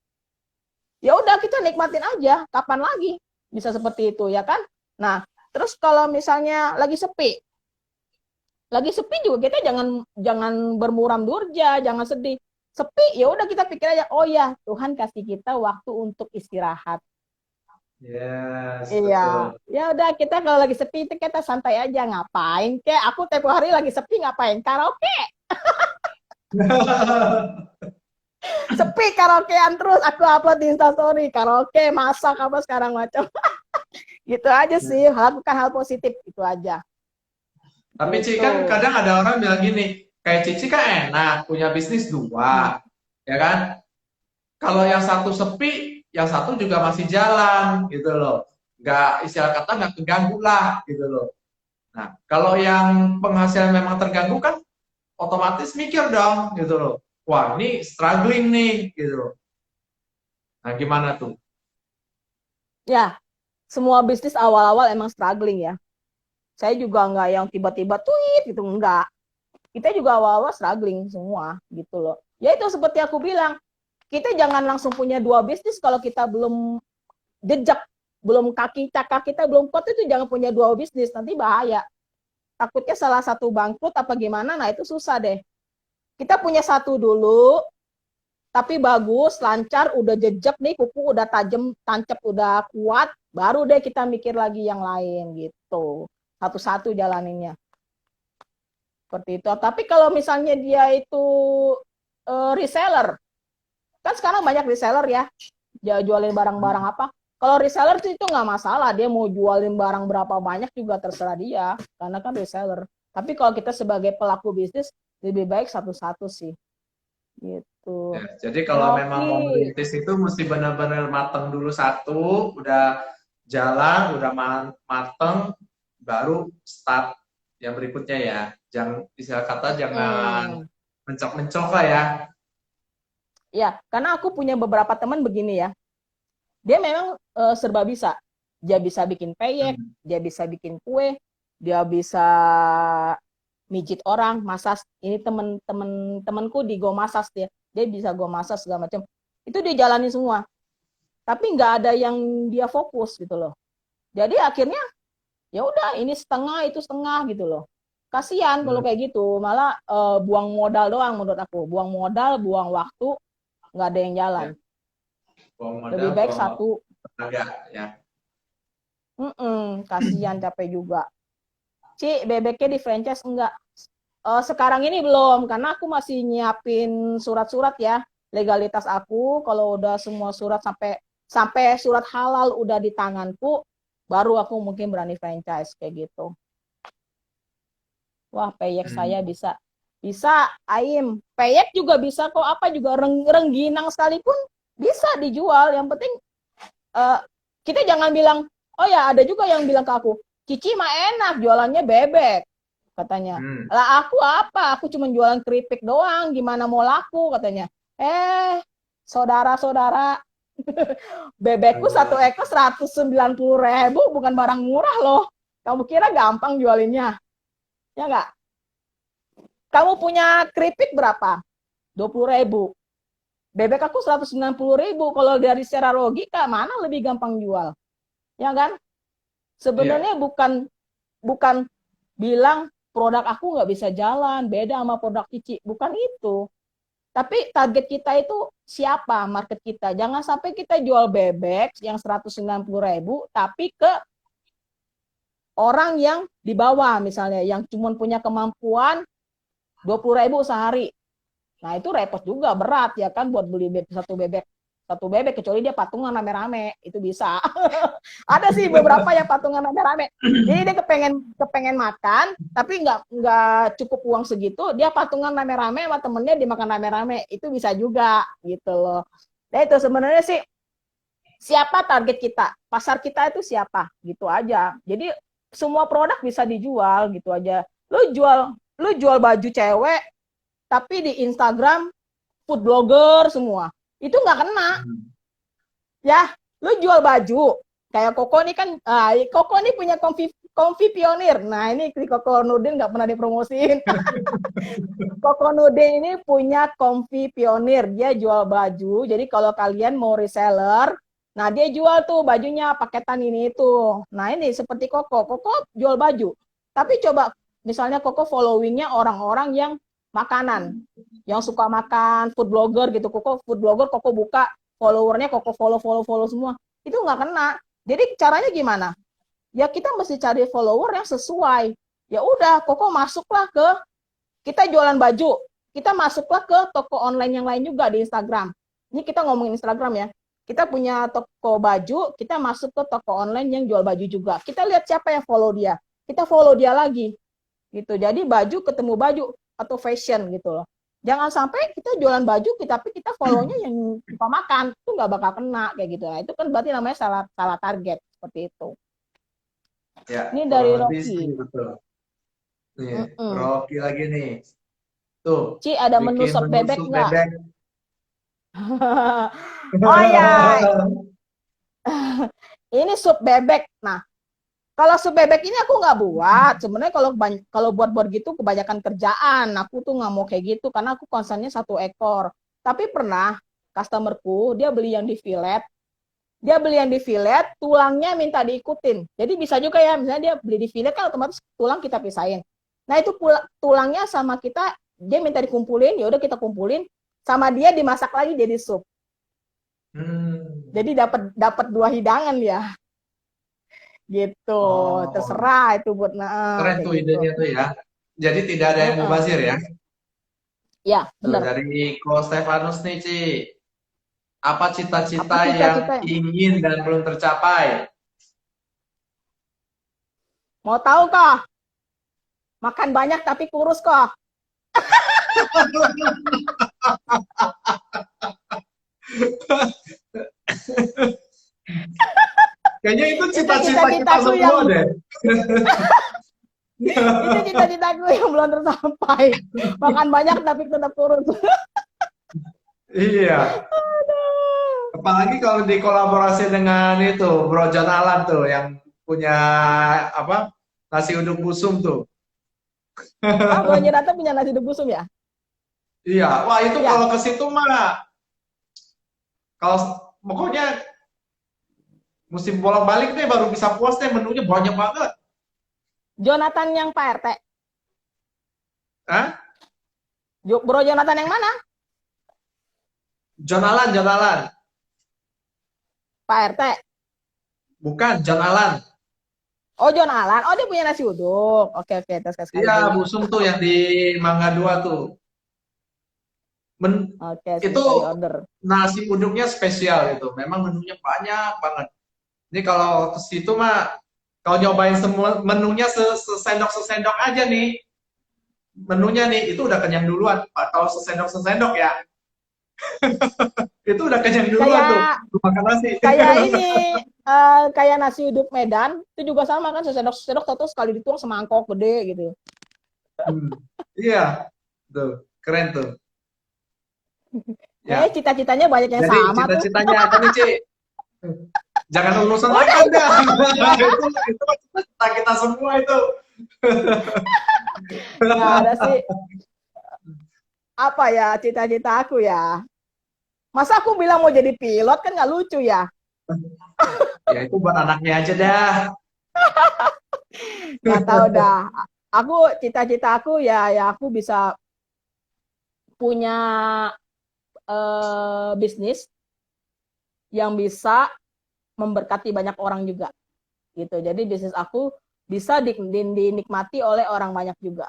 Ya udah kita nikmatin aja. Kapan lagi bisa seperti itu ya kan? Nah, terus kalau misalnya lagi sepi juga kita jangan jangan bermuram durja, jangan sedih. Sepi, ya udah kita pikir aja, oh ya Tuhan kasih kita waktu untuk istirahat. Yes, Iya, betul. ya udah kita kalau lagi sepi itu kita santai aja, ngapain kek? Aku tiap hari lagi sepi ngapain? Karaoke, sepi karaokean terus. Aku upload di Instastory karaoke, masak apa sekarang macam. Gitu aja sih, lakukan hal positif itu aja. Tapi Ci Gitu. kan kadang ada orang bilang gini, kayak Cici kan enak punya bisnis Hmm. dua, ya kan? Kalau yang satu sepi, yang satu juga masih jalan gitu loh. Nggak istilah kata nggak keganggu lah gitu loh. Nah, kalau yang penghasilan memang terganggu kan otomatis mikir dong gitu loh. Wah, ini struggling nih gitu loh. Nah, gimana tuh? Ya, semua bisnis awal-awal emang struggling ya. Saya juga nggak yang tiba-tiba tweet gitu, enggak. Kita juga awal-awal struggling semua gitu loh. Ya itu seperti aku bilang, kita jangan langsung punya 2 bisnis kalau kita belum jejak, belum kaki cakar kita belum kuat, itu jangan punya 2 bisnis, nanti bahaya. Takutnya salah satu bangkrut apa gimana, nah itu susah deh. Kita punya satu dulu, tapi bagus, lancar, udah jejak nih, kuku udah tajam, tancap udah kuat, baru deh kita mikir lagi yang lain gitu. Satu-satu jalaninnya. Seperti itu. Tapi kalau misalnya dia itu reseller, kan sekarang banyak reseller ya, dia jualin barang-barang apa. Kalau reseller itu nggak masalah, dia mau jualin barang berapa banyak juga terserah dia, karena kan reseller. Tapi kalau kita sebagai pelaku bisnis, lebih baik satu-satu sih, gitu. Ya, jadi kalau memang mau Rocky, merintis itu mesti benar-benar mateng dulu satu, udah jalan, udah mateng, baru start yang berikutnya ya. Jangan istilah kata jangan hmm, mencok-mencok lah ya. ya, karena aku punya beberapa teman begini ya, dia memang serba bisa. Dia bisa bikin peyek, Hmm. dia bisa bikin kue, dia bisa mijit orang, masak. Ini temen-temen temanku di Go Masas, dia bisa Go Masas segala macam. Itu dia jalani semua. Tapi nggak ada yang dia fokus gitu loh. Jadi akhirnya ya udah ini setengah itu setengah gitu loh. Kasihan kalau Hmm. kayak gitu, malah buang modal doang menurut aku. Buang modal, buang waktu, nggak ada yang jalan. Ya, buang Lebih modal, baik buang waktu, satu. tenaga ya. Kasihan capek juga. Ci, bebeknya di franchise enggak? Sekarang ini belum, karena aku masih nyiapin surat-surat ya, legalitas aku. Kalau udah semua surat sampai sampai surat halal udah di tanganku, baru aku mungkin berani franchise kayak gitu. Wah, peyek saya Hmm. bisa. Bisa, Aim. Peyek juga bisa kok, apa juga rengginang sekalipun bisa dijual. Yang penting eh, kita jangan bilang, oh ya ada juga yang bilang ke aku, Cici mah enak jualannya bebek katanya. Hmm. Lah aku apa? Aku cuma jualan keripik doang, gimana mau laku katanya. Saudara-saudara, bebekku satu Eh, ekor 190.000, bukan barang murah loh. Kamu kira gampang jualinnya? Ya nggak? Kamu punya keripik berapa? 20.000. Bebek aku 190.000. Kalau dari secara logika, mana lebih gampang jual? Ya kan? Iya. Sebenarnya bukan bukan bilang produk aku nggak bisa jalan, beda sama produk Cici. Bukan itu. Tapi target kita itu siapa market kita. Jangan sampai kita jual bebek yang 190.000, tapi ke orang yang di bawah misalnya, yang cuma punya kemampuan 20.000 sehari. Nah itu repot juga, berat ya kan buat beli satu bebek kecuali dia patungan rame-rame itu bisa. Ada sih beberapa yang patungan rame-rame. Jadi dia kepengen kepengen makan, tapi nggak cukup uang segitu, dia patungan rame-rame sama temennya dimakan rame-rame, itu bisa juga gitu loh. Nah itu sebenarnya sih siapa target kita, pasar kita itu siapa, gitu aja. Jadi semua produk bisa dijual gitu aja. Lu jual baju cewek tapi di Instagram food blogger semua. Itu nggak kena. Ya, lu jual baju. Kayak Koko nih kan, Koko nih punya Comfy Pionir. Nah, ini si Koko Nudin nggak pernah dipromosiin. Koko Nudin ini punya Comfy Pionir. Dia jual baju. Jadi kalau kalian mau reseller, nah dia jual tuh bajunya paketan ini itu. Nah, ini seperti Koko. Koko jual baju. Tapi coba misalnya Koko followingnya orang-orang yang makanan, yang suka makan, food blogger gitu. Koko food blogger, Koko buka followernya, Koko follow semua. Itu nggak kena. Jadi caranya gimana? Ya kita mesti cari follower yang sesuai. Ya udah, Koko masuklah ke, kita jualan baju, kita masuklah ke toko online yang lain juga di Instagram. Ini kita ngomongin Instagram ya. Kita punya toko baju, kita masuk ke toko online yang jual baju juga. Kita lihat siapa yang follow dia. Kita follow dia lagi. Gitu. Jadi baju ketemu baju atau fashion gitu loh. Jangan sampai kita jualan baju, tapi kita follow-nya yang suka makan. Itu nggak bakal kena kayak gitu. Nah, itu kan berarti namanya salah target. Seperti itu. Ya, Ini dari kurang lebih Rocky. betul. Nih, Rocky lagi nih. Tuh, Ci, ada menu bikin sop menu bebek sup nggak? bebek. Oh ya, ini sup bebek. Nah, kalau sup bebek ini aku nggak buat. Sebenarnya kalau buat gitu kebanyakan kerjaan. Aku tuh nggak mau kayak gitu karena aku concernnya 1 ekor. Tapi pernah customerku dia beli yang di fillet. Dia beli yang di fillet, tulangnya minta diikutin. Jadi bisa juga ya, misalnya dia beli di fillet kan otomatis tulang kita pisahin. Nah itu tulangnya sama kita, dia minta dikumpulin, ya udah kita kumpulin, sama dia dimasak lagi jadi sup. Jadi dapat 2 hidangan ya. Gitu, terserah itu buat Keren tuh gitu. idenya tuh ya. Jadi tidak ada yang mubazir ya. Ya, Tuh, benar. dari Ko Stefanus nih, Ci. Apa Apa cita-cita yang cita-cita? ingin dan belum tercapai? Mau tahu kah? Makan banyak tapi kurus kok. Kayaknya itu Itu cita-cita kita cita-citaku semua yang deh. itu cita-citaku yang belum tercapai. Makan banyak tapi tetap kurus. Iya. Apalagi kalau dikolaborasi dengan itu, Bro John Alan tuh yang punya apa? Nasi uduk busung tuh. Ah, Bro Nyirata punya nasi uduk busung ya? Iya, wah itu Ya. kalau ke situ mah kalau pokoknya musim bolak-balik deh baru bisa puas deh, menunya banyak banget. Jonathan yang Pak RT. Hah? Bro Jonathan yang mana? John Alan, John Alan. Pak RT. Bukan, John Alan. Oh, John Alan. Oh, dia punya nasi uduk. Oke, tes sekali Iya, beli. busung tuh yang di Mangga 2 tuh. Oke, Itu sekali order. nasi uduknya spesial itu. Memang menunya banyak banget. Ini kalau ke situ mah kalau nyobain semua menunya sesendok aja nih. Menunya nih itu udah kenyang duluan. Kalau sesendok ya. Itu udah kenyang duluan tuh. Kayak Makan nasi. kayak ini kayak nasi uduk Medan itu juga sama kan sesendok satu sekali dituang semangkok gede gitu. Iya. Tuh, keren tuh. Ya. Cita-citanya banyak yang Jadi sama tuh. cita-citanya apa nih, Ci? Jangan urusan makan dah. Itu cita kita semua itu. Nggak ada sih. Apa ya cita-cita aku ya? Masa aku bilang mau jadi pilot kan nggak lucu ya? Ya itu buat anaknya aja dah. Nggak tahu dah. Aku cita-cita aku ya aku bisa punya bisnis yang bisa memberkati banyak orang juga gitu. Jadi bisnis aku bisa dinikmati oleh orang banyak juga.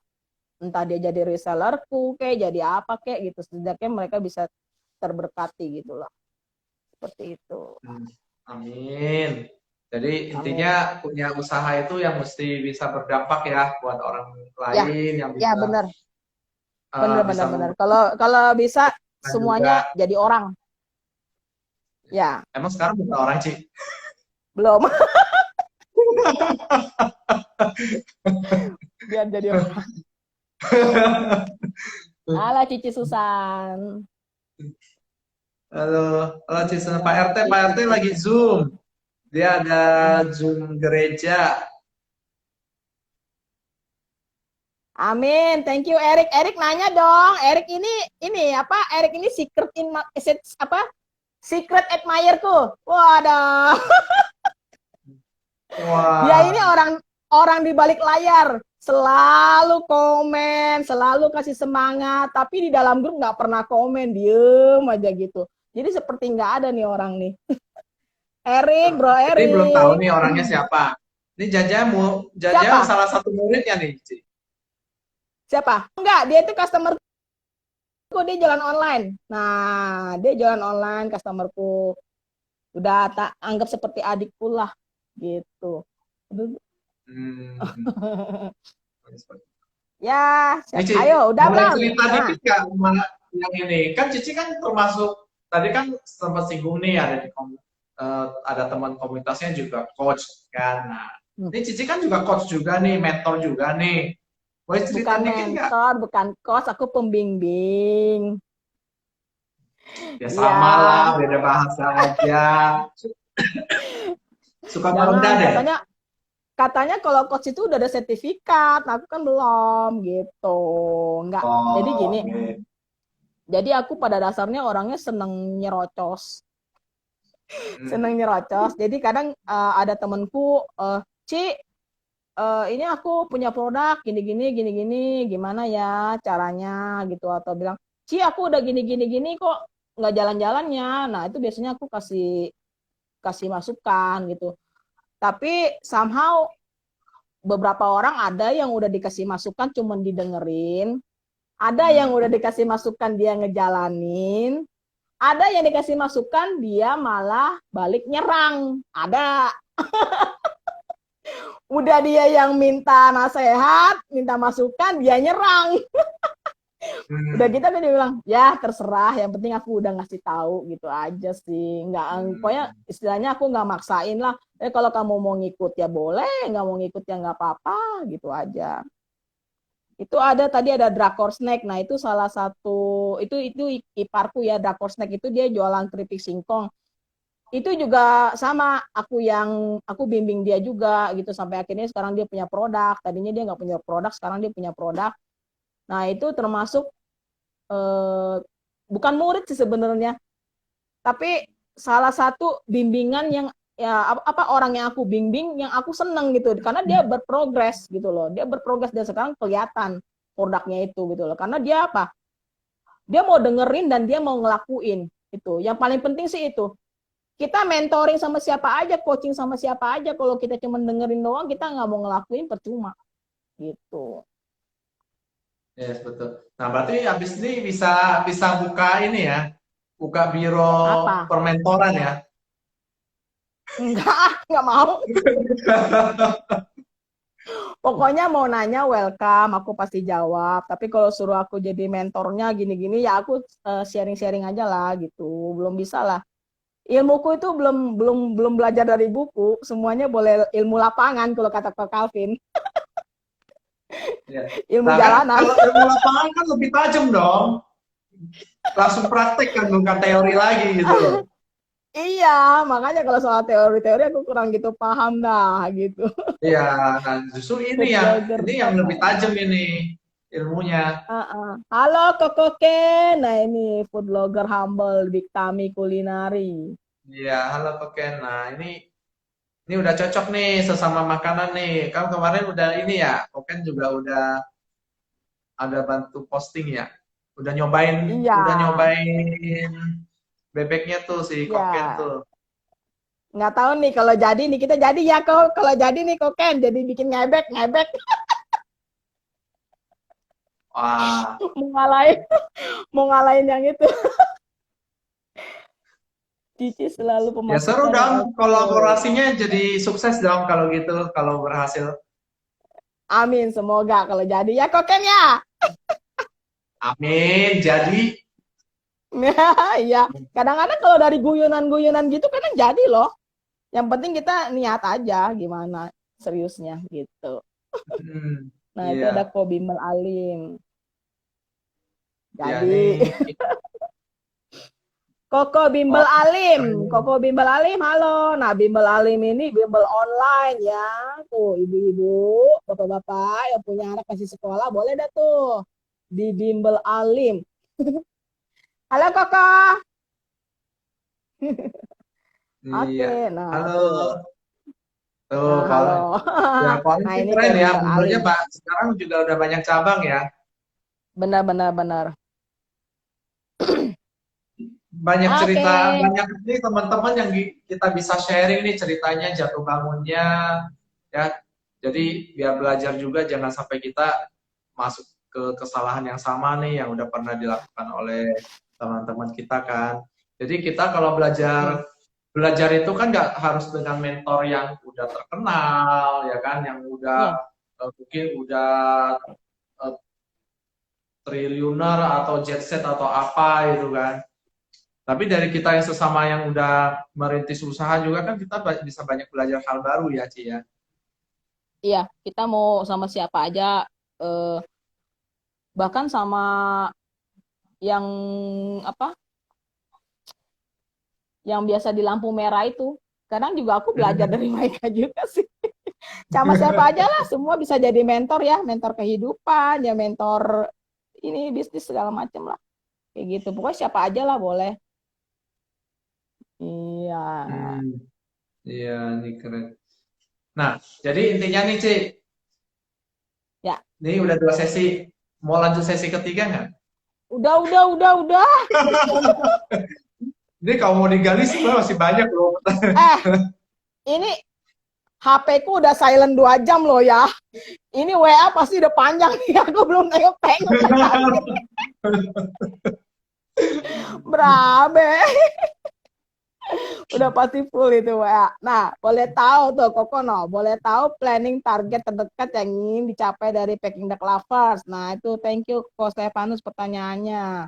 Entah dia jadi resellerku kayak jadi apa kayak gitu. Setidaknya mereka bisa terberkati gitu loh. Seperti itu. Amin. Jadi Amin. intinya punya usaha itu yang mesti bisa berdampak ya buat orang Ya, lain yang ya bisa benar. Benar bisa benar benar. Kalau bisa juga. semuanya jadi orang. Ya, Emang sekarang bukan orang, Ci? belum. Biar jadi orang. Halo Cici Susan. Halo, halo Ci, Pak Iya, RT, Pak Cici RT lagi Susan. Zoom. Dia ada Zoom gereja. Amin. Thank you Erik. Erik nanya dong. Erik ini apa? Erik ini apa? Secret admirer-ku. Waduh. Dia ini Wah, orang orang di balik layar. Selalu komen, selalu kasih semangat, tapi di dalam grup nggak pernah komen, diem aja gitu. Jadi seperti nggak ada nih orang nih. Erik, bro ini belum tahu Erik. nih orangnya siapa. Ini Jaja Siapa? salah satu muridnya nih, Ci. Siapa? Enggak, dia itu customer dia jualan online. Nah, dia jualan online, customerku. Udah tak anggap seperti adikku lah, gitu. Hmm. Ya, Nih, Ci, ayo, udah boleh belum? cerita Nah, dikit nggak mana yang ini? Kan Cici kan termasuk, tadi kan sempat singgung nih, ada teman komunitasnya juga coach kan. Nah, hmm, ini Cici kan juga coach juga nih, mentor juga nih. Boleh cerita bukan dikit nggak? mentor, bukan coach, aku pembimbing. Ya Iya, sama lah, beda bahasa aja. Suka merendah jangan deh. katanya kalau coach itu udah ada sertifikat, nah, aku kan belum gitu. Enggak. Jadi Oh, gini, oke. jadi aku pada dasarnya orangnya seneng nyerocos. Seneng Hmm. nyerocos. Jadi kadang ada temenku, Ci, ini aku punya produk gini-gini, gimana ya caranya gitu, atau bilang, Ci aku udah gini-gini kok nggak jalan-jalannya. Nah itu biasanya aku kasih kasih masukan gitu. Tapi somehow beberapa orang ada yang udah dikasih masukan cuman didengerin, ada yang udah Hmm. dikasih masukan dia ngejalanin, ada yang dikasih masukan dia malah balik nyerang, ada. Udah dia yang minta nasihat, minta masukan, dia nyerang. Udah Hmm. gitu kan dia bilang, ya terserah, yang penting aku udah ngasih tahu gitu aja sih. Nggak, pokoknya Hmm. istilahnya aku nggak maksain lah. Kalau kamu mau ngikut ya boleh, nggak mau ngikut ya nggak apa-apa gitu aja. Itu ada tadi ada Drakor Snack. Nah, itu salah satu itu iparku ya, Drakor Snack itu dia jualan keripik singkong. Itu juga sama aku bimbing dia juga gitu sampai akhirnya sekarang dia punya produk. Tadinya dia nggak punya produk, sekarang dia punya produk. Nah, itu termasuk eh, bukan murid sih sebenarnya, tapi salah satu bimbingan yang ya apa orang yang aku bimbing yang aku seneng gitu karena dia berprogres gitu loh, dia berprogres dan sekarang kelihatan produknya itu gitu loh, karena dia apa, dia mau dengerin dan dia mau ngelakuin. Itu yang paling penting sih. Itu kita mentoring sama siapa aja, coaching sama siapa aja, kalau kita cuma dengerin doang kita nggak mau ngelakuin percuma gitu. Yes, betul. Nah, berarti habis ini bisa bisa buka ini ya, buka biro Apa? permentoran ya. Nggak mau. Pokoknya mau nanya welcome, aku pasti jawab. Tapi kalau suruh aku jadi mentornya gini-gini ya aku sharing-sharing aja lah gitu. Belum bisa lah. Ilmuku itu belum belajar dari buku, semuanya boleh ilmu lapangan kalau kata Pak Calvin, Ya. ilmu Nah kan jalanan. kalau ilmu lapangan kan lebih tajam dong. Langsung praktek kan, bukan teori lagi gitu loh. Iya, makanya kalau soal teori-teori aku kurang gitu paham dah gitu. Iya, nah justru Food blogger ini yang lebih paham. tajam ini ilmunya. Halo Koko Ken, nah ini food blogger humble Big Tami Kulinari. Iya, halo Koken. Nah, ini udah cocok nih sesama makanan nih. Kamu kemarin udah ini ya, Koken juga udah ada bantu posting ya. Iya, Udah nyobain bebeknya tuh si Koken ya. tuh. Nggak tahu nih kalau jadi nih kita jadi ya kok, kalau jadi nih Koken jadi bikin ngebek ngebek. Wah, Mau ngalahin mau ngalahin yang itu. Cici selalu ya seru pemasukan yang dong. oke. Kolaborasinya jadi sukses dong kalau gitu, kalau berhasil. Amin, semoga kalau jadi ya Koken ya. Amin. Jadi Iya, kadang-kadang kalau dari guyonan-guyonan gitu kadang jadi loh. Yang penting kita niat aja gimana seriusnya gitu. Hmm, Nah, itu ada iya. Ko Bimbel Alim. Ya Jadi nih, Koko Bimbel oh, Alim, keren. Koko Bimbel Alim, halo. Nah, Bimbel Alim ini bimbel online ya. Tuh, ibu-ibu, bapak-bapak yang punya anak masih sekolah, boleh dah tuh di Bimbel Alim. Halo, Koko. Iya. Oke, nah Halo. tuh. Tuh, Nah, kalau halo. ya Koalem Nah, sih ini keren kayak ya. Bimbel Menurutnya Alim. Pak sekarang juga udah banyak cabang ya. Benar, benar, benar. Banyak Oke. cerita, banyak nih teman-teman yang kita bisa sharing nih ceritanya jatuh bangunnya ya. Jadi biar belajar juga jangan sampai kita masuk ke kesalahan yang sama nih yang udah pernah dilakukan oleh teman-teman kita kan. Jadi kita kalau belajar Hmm. belajar itu kan nggak harus dengan mentor yang udah terkenal ya kan, yang Ya, udah mungkin udah eh, triliuner atau jet set atau apa gitu kan. Tapi dari kita yang sesama yang udah merintis usaha juga kan kita bisa banyak belajar hal baru ya, Ci ya. iya, kita mau sama siapa aja, eh, bahkan sama yang apa, yang biasa di lampu merah itu. Kadang juga aku belajar dari mereka juga sih. Sama siapa aja lah, semua bisa jadi mentor ya, mentor kehidupan, ya mentor ini bisnis segala macam lah. Kayak gitu. Pokoknya siapa aja lah boleh. Iya. Hmm, iya, ini keren. Nah, jadi intinya nih, Ci, Ya, ini udah 2 sesi. Mau lanjut sesi ketiga nggak? udah. Ini kalau mau digali sebenarnya masih banyak loh. Eh, ini HP ku udah silent 2 jam loh ya. Ini WA pasti udah panjang nih. Aku belum tengok-tengok tadi. Berabe. Udah pasti full itu WA. Nah, boleh tahu tuh Kokono, boleh tahu planning target terdekat yang ingin dicapai dari Packing the Lovers. Nah, itu thank you Ko Stefanus pertanyaannya.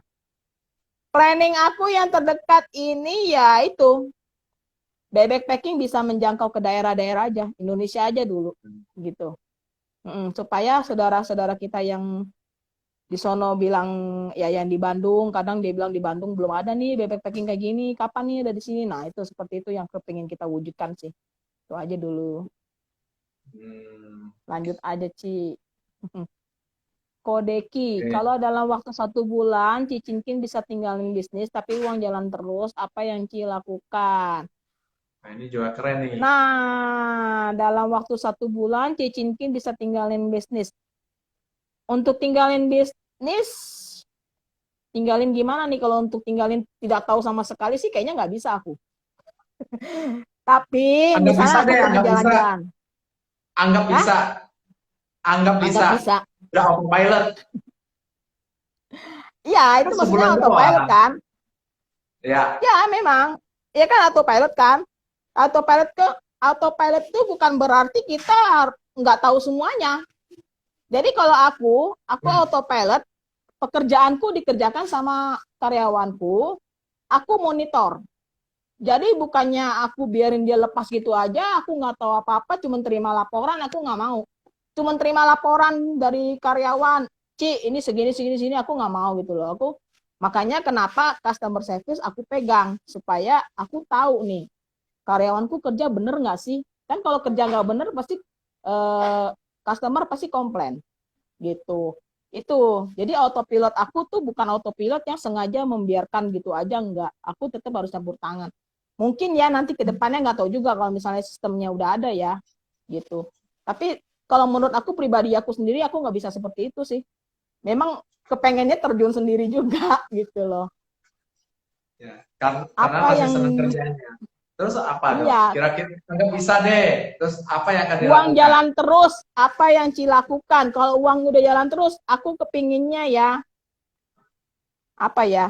Planning aku yang terdekat ini ya itu bebek packing bisa menjangkau ke daerah-daerah aja, Indonesia aja dulu gitu. Supaya saudara-saudara kita yang di sono bilang ya yang di Bandung, kadang dia bilang di Bandung belum ada nih bebek packing kayak gini, kapan nih ada di sini. Nah, itu seperti itu yang kepingin kita wujudkan sih. Itu aja dulu. Hmm, Lanjut aja, Ci. Kodeki, oke. kalau dalam waktu 1 bulan Ci Cincin bisa tinggalin bisnis tapi uang jalan terus, apa yang Ci lakukan? Nah, ini juga keren nih. Nah, dalam waktu 1 bulan Ci Cincin bisa tinggalin bisnis. Untuk tinggalin bisnis, tinggalin gimana nih kalau untuk tinggalin tidak tahu sama sekali sih kayaknya nggak bisa aku. Tapi Anggap bisa misalnya aku deh, pengen anggap bisa. jalan-jalan. Anggap Hah? bisa. Anggap bisa. Anggap bisa. Udah autopilot. Iya, itu Kan maksudnya sebulan autopilot doang. kan? Ya. Ya, memang. Ya kan autopilot kan? Autopilot ke autopilot itu bukan berarti kita nggak tahu semuanya. Jadi kalau aku Hmm. autopilot, pekerjaanku dikerjakan sama karyawanku, aku monitor. Jadi bukannya aku biarin dia lepas gitu aja, aku nggak tahu apa-apa, cuma terima laporan, aku nggak mau. Cuma terima laporan dari karyawan, Ci, ini segini, segini, segini, aku nggak mau gitu loh. Makanya kenapa customer service aku pegang, supaya aku tahu nih, karyawanku kerja bener nggak sih? Kan kalau kerja nggak bener, pasti eh, customer pasti komplain gitu. Itu. Jadi autopilot aku tuh bukan autopilot yang sengaja membiarkan gitu aja, enggak. Aku tetap harus campur tangan. Mungkin ya nanti ke depannya nggak tahu juga kalau misalnya sistemnya udah ada ya gitu. Tapi kalau menurut aku pribadi aku sendiri aku nggak bisa seperti itu sih. Memang kepengennya terjun sendiri juga gitu loh. Ya. Karena Apa pasti yang senang kerjanya. Terus apa dong? iya, Kira-kira nggak bisa deh. Terus apa yang akan uang dilakukan? jalan terus, apa yang Ci lakukan? Kalau uang udah jalan terus, aku kepinginnya ya apa ya,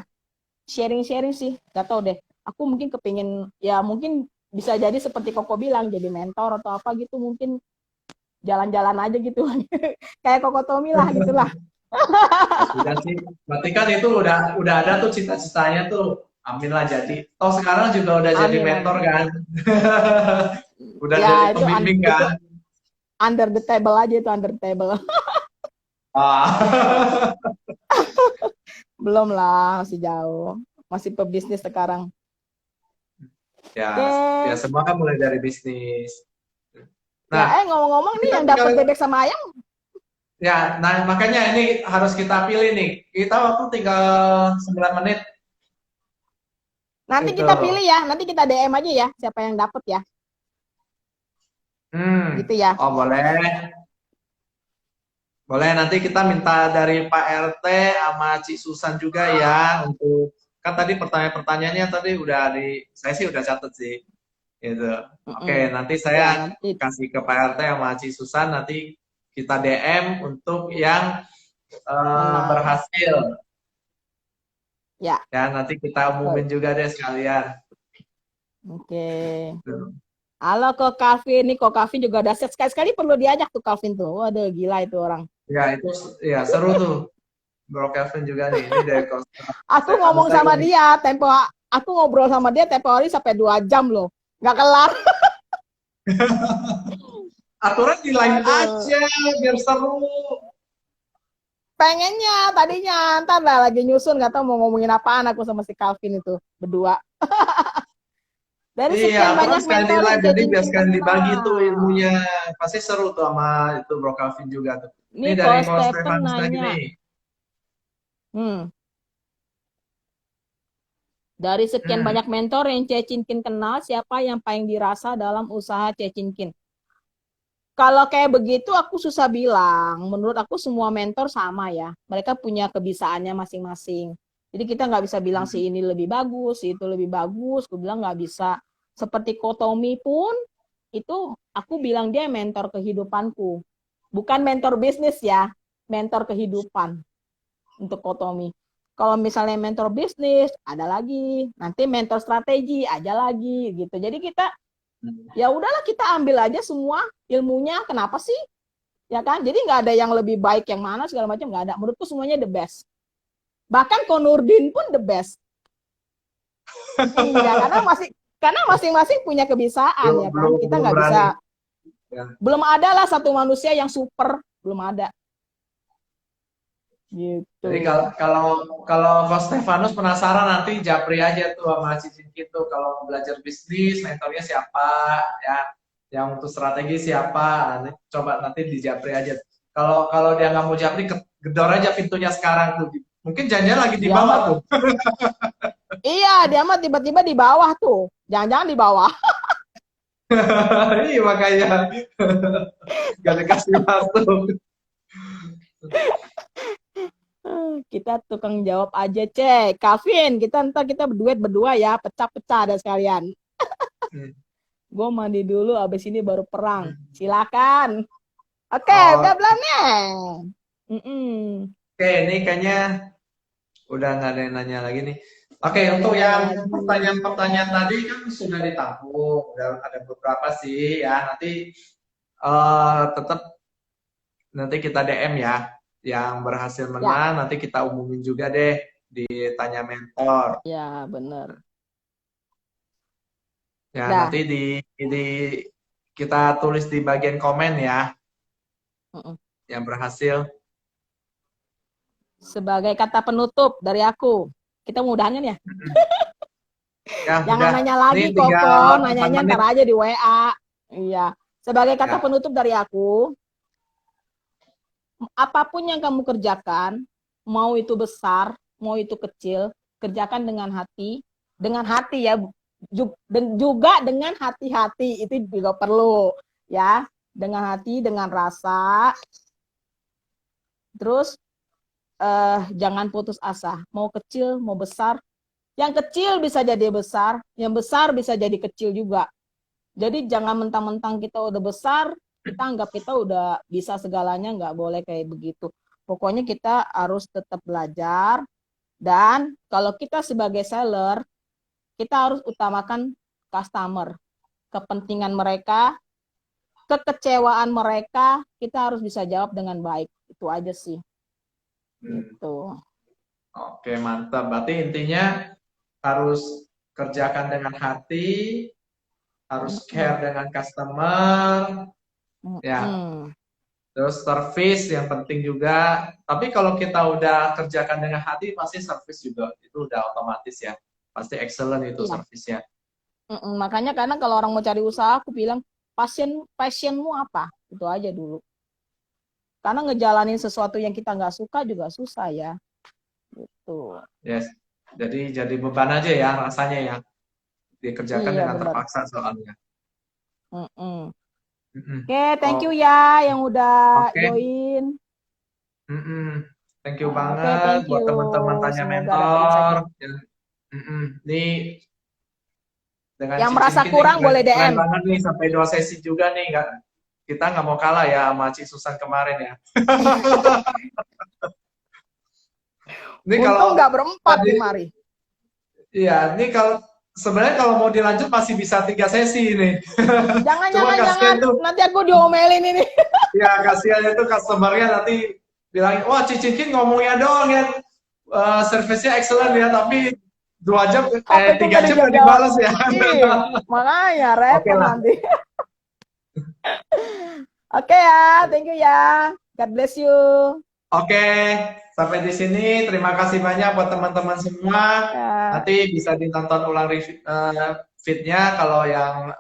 sharing-sharing sih, gak tau deh. Aku mungkin kepingin, ya mungkin bisa jadi seperti Koko bilang, jadi mentor atau apa gitu, mungkin jalan-jalan aja gitu. Kayak Koko Tommy lah, gitulah. Ya sudah sih. Berarti kan itu udah ada tuh cita-citanya tuh. Amin lah jadi. Toh sekarang juga udah jadi Amin, mentor amin. kan. Udah jadi Ya, pembimbing itu kan. under the table aja itu under the table. Ah. Belum lah, masih jauh. Masih pebisnis sekarang. Ya, ya Oke. semua kan mulai dari bisnis. Ya, Nah, ngomong-ngomong nih kita yang tinggal dapat bebek sama ayam, ya, nah makanya ini harus kita pilih nih. Kita waktu tinggal 9 menit nanti itu. kita pilih ya. Nanti kita DM aja ya siapa yang dapat ya. Hmm. Gitu ya. Oh, boleh. Boleh nanti kita minta dari Pak RT sama Ci Susan juga ya untuk kan tadi pertanyaan-pertanyaannya tadi udah saya sih udah catat sih. Gitu. Oke, Mm-mm. nanti Ya, saya nanti. kasih ke Pak RT sama Ci Susan nanti kita DM untuk yang Menang. berhasil. Ya, Ya, nanti kita umumin betul. juga deh sekalian. Oke. Gitu. Halo kok Calvin, nih kok Calvin juga udah set sekali-sekali perlu diajak tuh Calvin tuh. Waduh, gila itu orang. Ya, itu ya seru tuh. Bro Kevin juga nih. Ini dari Aku Stefano ngomong saya sama nih. dia, aku ngobrol sama dia tempo hari sampai 2 jam loh. Nggak kelar. Aturan di lain Aduh. aja biar seru. Pengennya tadinya ntar lah lagi nyusun nggak tahu mau ngomongin apaan aku sama si Calvin itu berdua. Dari Iya, sekian aturan banyak sekali di mentoring live, jadi biar Cecincin sekalian dibagi tuh kenal. ilmunya. Pasti seru tuh sama itu Bro Calvin juga tuh. Ini Nih dari kok Ko Stephen Stefanus lagi nanya, nih. hmm, dari sekian Hmm. banyak mentor yang Cecinkin kenal, siapa yang paling dirasa dalam usaha Cecinkin? Kalau kayak begitu aku susah bilang. Menurut aku semua mentor sama ya. Mereka punya kebisaannya masing-masing. Jadi kita nggak bisa bilang si ini lebih bagus, si itu lebih bagus. Aku bilang nggak bisa. Seperti Kotomi pun itu aku bilang dia mentor kehidupanku. Bukan mentor bisnis ya, mentor kehidupan untuk Kotomi. Kalau misalnya mentor bisnis ada lagi, nanti mentor strategi ada lagi gitu. Jadi kita ya udahlah kita ambil aja semua ilmunya. Kenapa sih? Ya kan? Jadi nggak ada yang lebih baik yang mana segala macam nggak ada. Menurutku semuanya the best. Bahkan Konurdin pun the best. Iya, karena masing-masing punya kebiasaan Belum ya kan. belum Kita belum nggak berani. bisa, Ya. belum ada lah satu manusia yang super, belum ada gitu. Jadi kalau kalau Ko Stefanus penasaran nanti japri aja tuh sama Cicin gitu. Kalau mau belajar bisnis, mentornya siapa ya? Yang untuk strategi siapa? Nanti coba nanti dijapri aja. Kalau kalau dia nggak mau japri, gedor aja pintunya sekarang tuh. Mungkin janjian lagi di Dia bawah mah tuh. dia mah tiba-tiba di bawah tuh. Jangan-jangan di bawah. Iya makanya gak dikasih masuk. Kita tukang jawab aja, Cek. Kavin, kita berduet berdua ya, pecah-pecah ada sekalian. Gue mandi dulu, abis ini baru perang. Silakan. Oke, udah Oh, belum nih? Mm-mm. oke, ini kayaknya udah nggak ada yang nanya lagi nih. Oke, Nggak ada untuk yang nanya yang lagi. pertanyaan-pertanyaan tadi kan sudah ditampung, udah ada beberapa sih ya. Nanti tetap nanti kita DM ya. Yang berhasil Ya, menang nanti kita umumin juga deh di tanya mentor. ya bener. Ya, nanti Dah. di kita tulis di bagian komen ya Mm-mm. yang berhasil. Sebagai kata penutup dari aku, kita mudahannya ya. Ya, Jangan udah. nanya Ini lagi, Koko. tinggal 4 Nanyanya menit. ntar aja di WA. Iya. Sebagai kata Ya. penutup dari aku, apapun yang kamu kerjakan, mau itu besar, mau itu kecil, kerjakan dengan hati ya, dan juga dengan hati-hati itu juga perlu ya, dengan hati, dengan rasa, terus jangan putus asa, mau kecil, mau besar, yang kecil bisa jadi besar, yang besar bisa jadi kecil juga. Jadi jangan mentang-mentang kita udah besar, kita anggap kita udah bisa segalanya, nggak boleh kayak begitu. Pokoknya kita harus tetap belajar, dan kalau kita sebagai seller, kita harus utamakan customer, kepentingan mereka, kekecewaan mereka, kita harus bisa jawab dengan baik. Itu aja sih. Gitu. Oke, mantap. Berarti intinya harus kerjakan dengan hati, harus care dengan customer, ya. Terus service yang penting juga. Tapi kalau kita udah kerjakan dengan hati, pasti service juga itu udah otomatis ya. Pasti excellent itu Iya. service-nya. Makanya kadang kalau orang mau cari usaha, aku bilang passionmu apa? Itu aja dulu. Karena ngejalanin sesuatu yang kita nggak suka juga susah ya. Gitu. Yes. Jadi beban aja ya rasanya ya. Dikerjakan Iya, dengan benar. terpaksa soalnya. Oke, thank you Oh, ya yang udah oke. join. Thank you Oke, banget thank buat you. teman-teman tanya Semoga dapat mentor. insight-nya. Ini dengan Yang Cicin merasa Kin nih kurang keren, boleh keren DM. banget nih sampai 2 sesi juga nih. Kita nggak mau kalah ya sama Ci Susan kemarin ya. Ini Untung kalau nggak berempat tadi, nih Mari. iya, ini kalau sebenarnya kalau mau dilanjut masih bisa 3 sesi ini. Jangan, Cuma jangan, jangan. kasihan tuh, Nanti aku diomelin ini. ya kasihan itu customernya nanti bilang, wah Cicin ngomongnya doang ya, service-nya excellent ya, tapi 2 jam, HP ku 3 nggak jam nggak dijawab-jawab. dibalas ya. Iya, makanya Oke repot lah, nanti. Oke ya, thank you ya. God bless you. oke, sampai di sini. Terima kasih banyak buat teman-teman semua. Ya. Nanti bisa ditonton ulang feed-nya kalau yang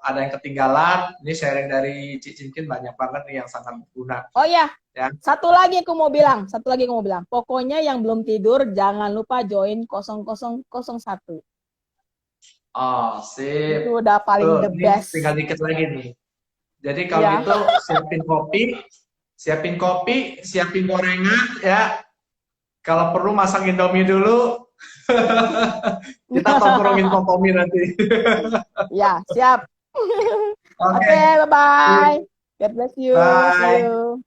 ada yang ketinggalan. Ini sharing dari Cicin banyak banget nih yang sangat berguna. Oh ya, Ya. satu lagi aku mau bilang. Pokoknya yang belum tidur jangan lupa join 0001. Oh, sip. Itu udah paling Tuh, the ini best. tinggal dikit lagi nih. Jadi kalau Ya. gitu siapin kopi, siapin gorengan ya. Kalau perlu masang Indomie dulu. Kita tongkrongin kompromi nanti. Ya, siap. Oke. Oke, bye-bye. God bless you. See Bye. you.